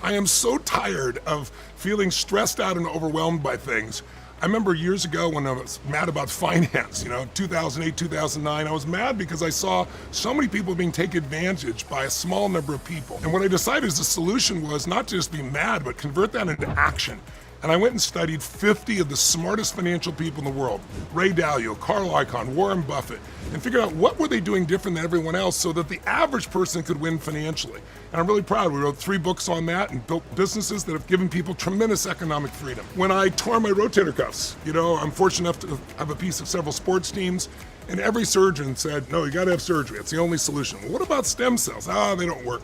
I am so tired of feeling stressed out and overwhelmed by things. I remember years ago when I was mad about finance, 2008, 2009, I was mad because I saw so many people being taken advantage by a small number of people. And what I decided is the solution was not just be mad, but convert that into action. And I went and studied 50 of the smartest financial people in the world, Ray Dalio, Carl Icahn, Warren Buffett, and figured out what were they doing different than everyone else so that the average person could win financially. And I'm really proud. We wrote 3 books on that and built businesses that have given people tremendous economic freedom. When I tore my rotator cuffs, I'm fortunate enough to have a piece of several sports teams, and every surgeon said, no, you gotta have surgery. It's the only solution. Well, what about stem cells? They don't work.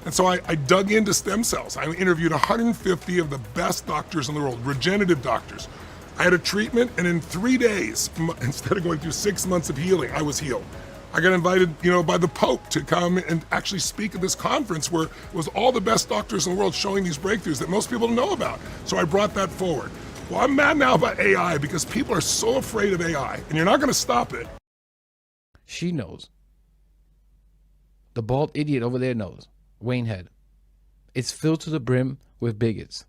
And so I dug into stem cells. I interviewed 150 of the best doctors in the world, regenerative doctors. I had a treatment, and in 3 days, instead of going through 6 months of healing, I was healed. I got invited, by the Pope to come and actually speak at this conference where it was all the best doctors in the world showing these breakthroughs that most people don't know about. So I brought that forward. Well, I'm mad now about AI because people are so afraid of AI, and you're not going to stop it. She knows. The bald idiot over there knows. Wayne Head. It's filled to the brim with bigots.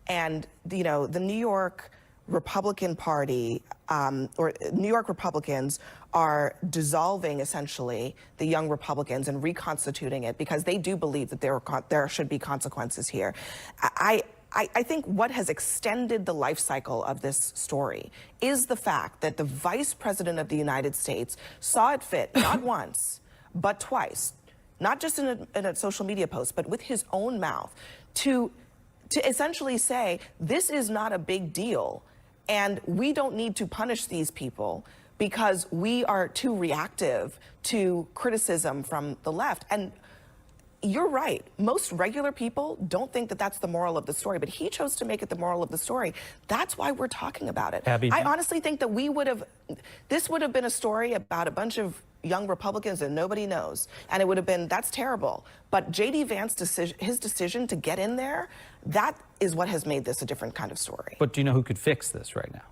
And, the New York Republican Party, or New York Republicans are dissolving, essentially, the Young Republicans and reconstituting it because they do believe that there should be consequences here. I think what has extended the life cycle of this story is the fact that the Vice President of the United States saw it fit, not once, but twice, not just in a social media post, but with his own mouth, to essentially say, this is not a big deal, and we don't need to punish these people because we are too reactive to criticism from the left. And you're right. Most regular people don't think that that's the moral of the story, but he chose to make it the moral of the story. That's why we're talking about it. Abby, I honestly think that this would have been a story about a bunch of young Republicans and nobody knows. And it would have been, that's terrible. But J.D. Vance's decision to get in there, that is what has made this a different kind of story. But do you know who could fix this right now?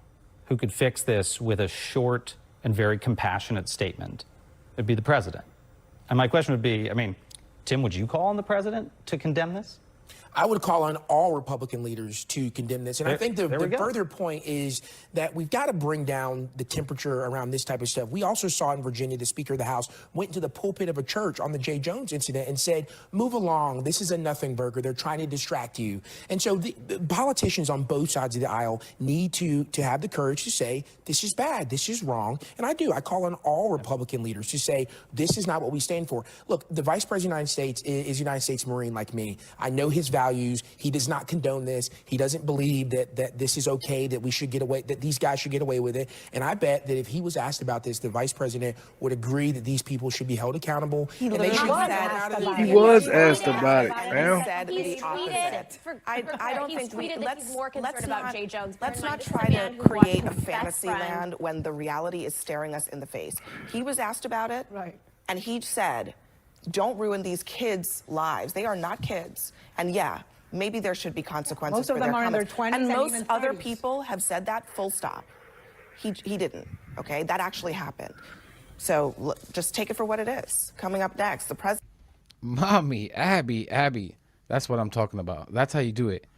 Who could fix this with a short and very compassionate statement? It'd be the president. And my question would be, Tim, would you call on the president to condemn this? I would call on all Republican leaders to condemn this. And I think the further point is that we've got to bring down the temperature around this type of stuff. We also saw in Virginia, the Speaker of the House went into the pulpit of a church on the Jay Jones incident and said, move along. This is a nothing burger. They're trying to distract you. And so the politicians on both sides of the aisle need to have the courage to say, this is bad. This is wrong. And I do. I call on all Republican leaders to say, this is not what we stand for. Look, the Vice President of the United States is a United States Marine like me. I know his values. He does not condone this. He doesn't believe that this is okay, that we should get away, that these guys should get away with it. And I bet that if he was asked about this, the vice president would agree that these people should be held accountable. He and they should was be asked about He was asked about it, And fam. he said the opposite. I don't think he's more concerned about Jay Jones. Let's not try to create a fantasy land when the reality is staring us in the face. He was asked about it, and he said, don't ruin these kids' lives. They are not kids. And yeah, maybe there should be consequences Most of for them their are in their comments. 20s and and most even other 30s. people have said that, full stop. He didn't, okay? That actually happened. So just take it for what it is. Coming up next, the president. Mommy, Abby. That's what I'm talking about. That's how you do it.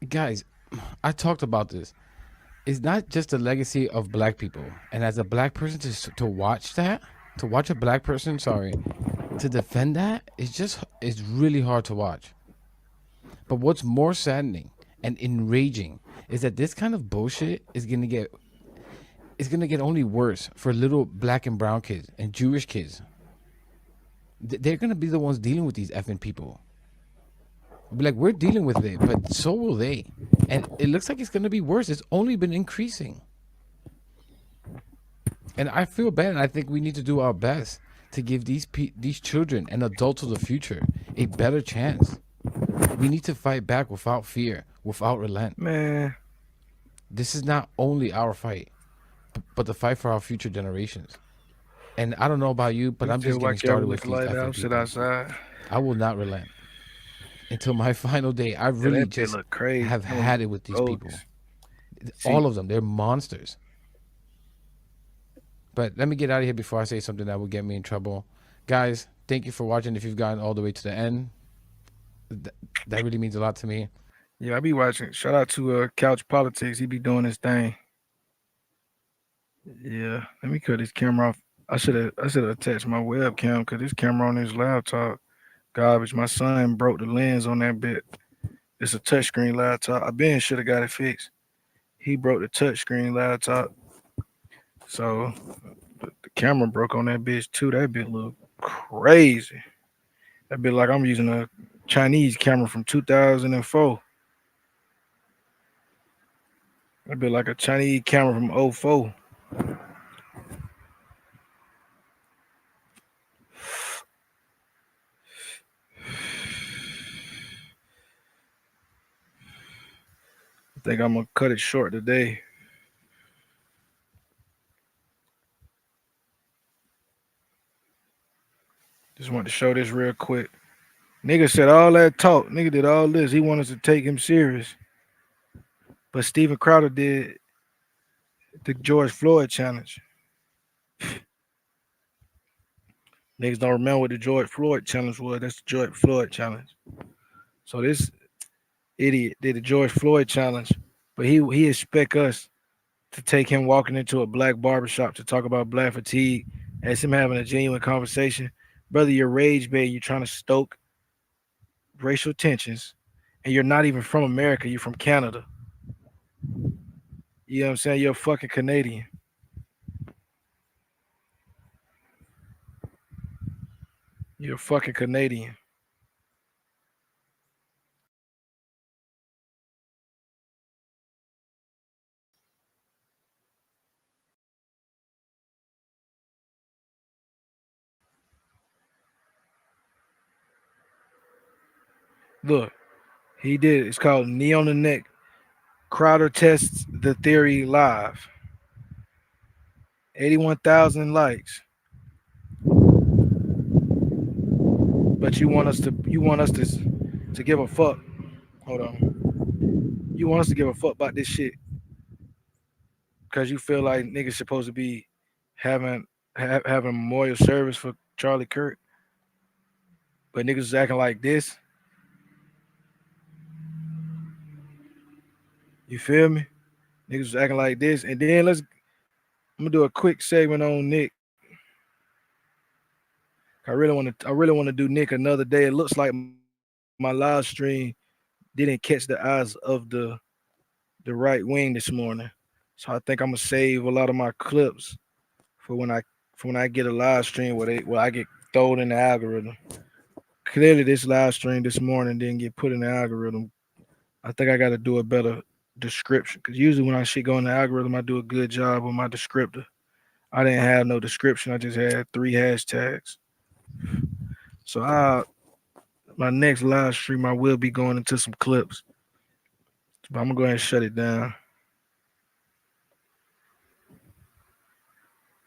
Guys, I talked about this. It's not just a legacy of black people. And as a black person, to watch that, to watch a black person, to defend that, it's really hard to watch. But what's more saddening and enraging is that this kind of bullshit is gonna get only worse for little black and brown kids and Jewish kids. They're gonna be the ones dealing with these effing people. Like, we're dealing with it, but so will they. And it looks like it's gonna be worse. It's only been increasing. And I feel bad, and I think we need to do our best to give these children and adults of the future a better chance. We need to fight back without fear, without relent. Man, this is not only our fight, but the fight for our future generations. And I don't know about you, but I'm just getting started with these effing sit people. outside. I will not relent until my final day. I really that just look crazy. have had it with these people. See- All of them, they're monsters. But let me get out of here before I say something that will get me in trouble. Guys, thank you for watching. If you've gotten all the way to the end, that really means a lot to me. Yeah, I be watching. Shout out to Couch Politics. He be doing his thing. Yeah, let me cut his camera off. I should have attached my webcam because this camera on his laptop garbage. My son broke the lens on that bit. It's a touchscreen laptop. I should have got it fixed. He broke the touchscreen laptop. So the camera broke on that bitch too. That bit look crazy. That bit like I'm using a Chinese camera from 2004. That bit like a Chinese camera from 2004. think I'm gonna cut it short today. Just want to show this real quick. Nigga said all that talk. Nigga did all this. He wanted us to take him serious. But Steven Crowder did the George Floyd challenge. Niggas don't remember what the George Floyd challenge was. That's the George Floyd challenge. So this idiot did the George Floyd challenge, but he expect us to take him walking into a black barbershop to talk about black fatigue as him having a genuine conversation. Brother, you're rage bait. You're trying to stoke racial tensions, and you're not even from America. You're from Canada. You know what I'm saying? You're a fucking Canadian. You're a fucking Canadian. Look, he did. It's called Knee on the Neck. Crowder tests the theory live. 81,000 likes. But you want us to give a fuck. Hold on. You want us to give a fuck about this shit because you feel like niggas supposed to be having a memorial service for Charlie Kirk, but niggas is acting like this. You feel me? Niggas is acting like this, and then I'm gonna do a quick segment on Nick. I really want to do Nick another day. It looks like my live stream didn't catch the eyes of the right wing this morning, so I think I'm gonna save a lot of my clips for when I get a live stream where I get thrown in the algorithm. Clearly, this live stream this morning didn't get put in the algorithm. I think I got to do a better description because usually when I shit go in the algorithm, I do a good job with my descriptor. I didn't have no description. I just had 3 hashtags. So my next live stream, I will be going into some clips. But I'm gonna go ahead and shut it down.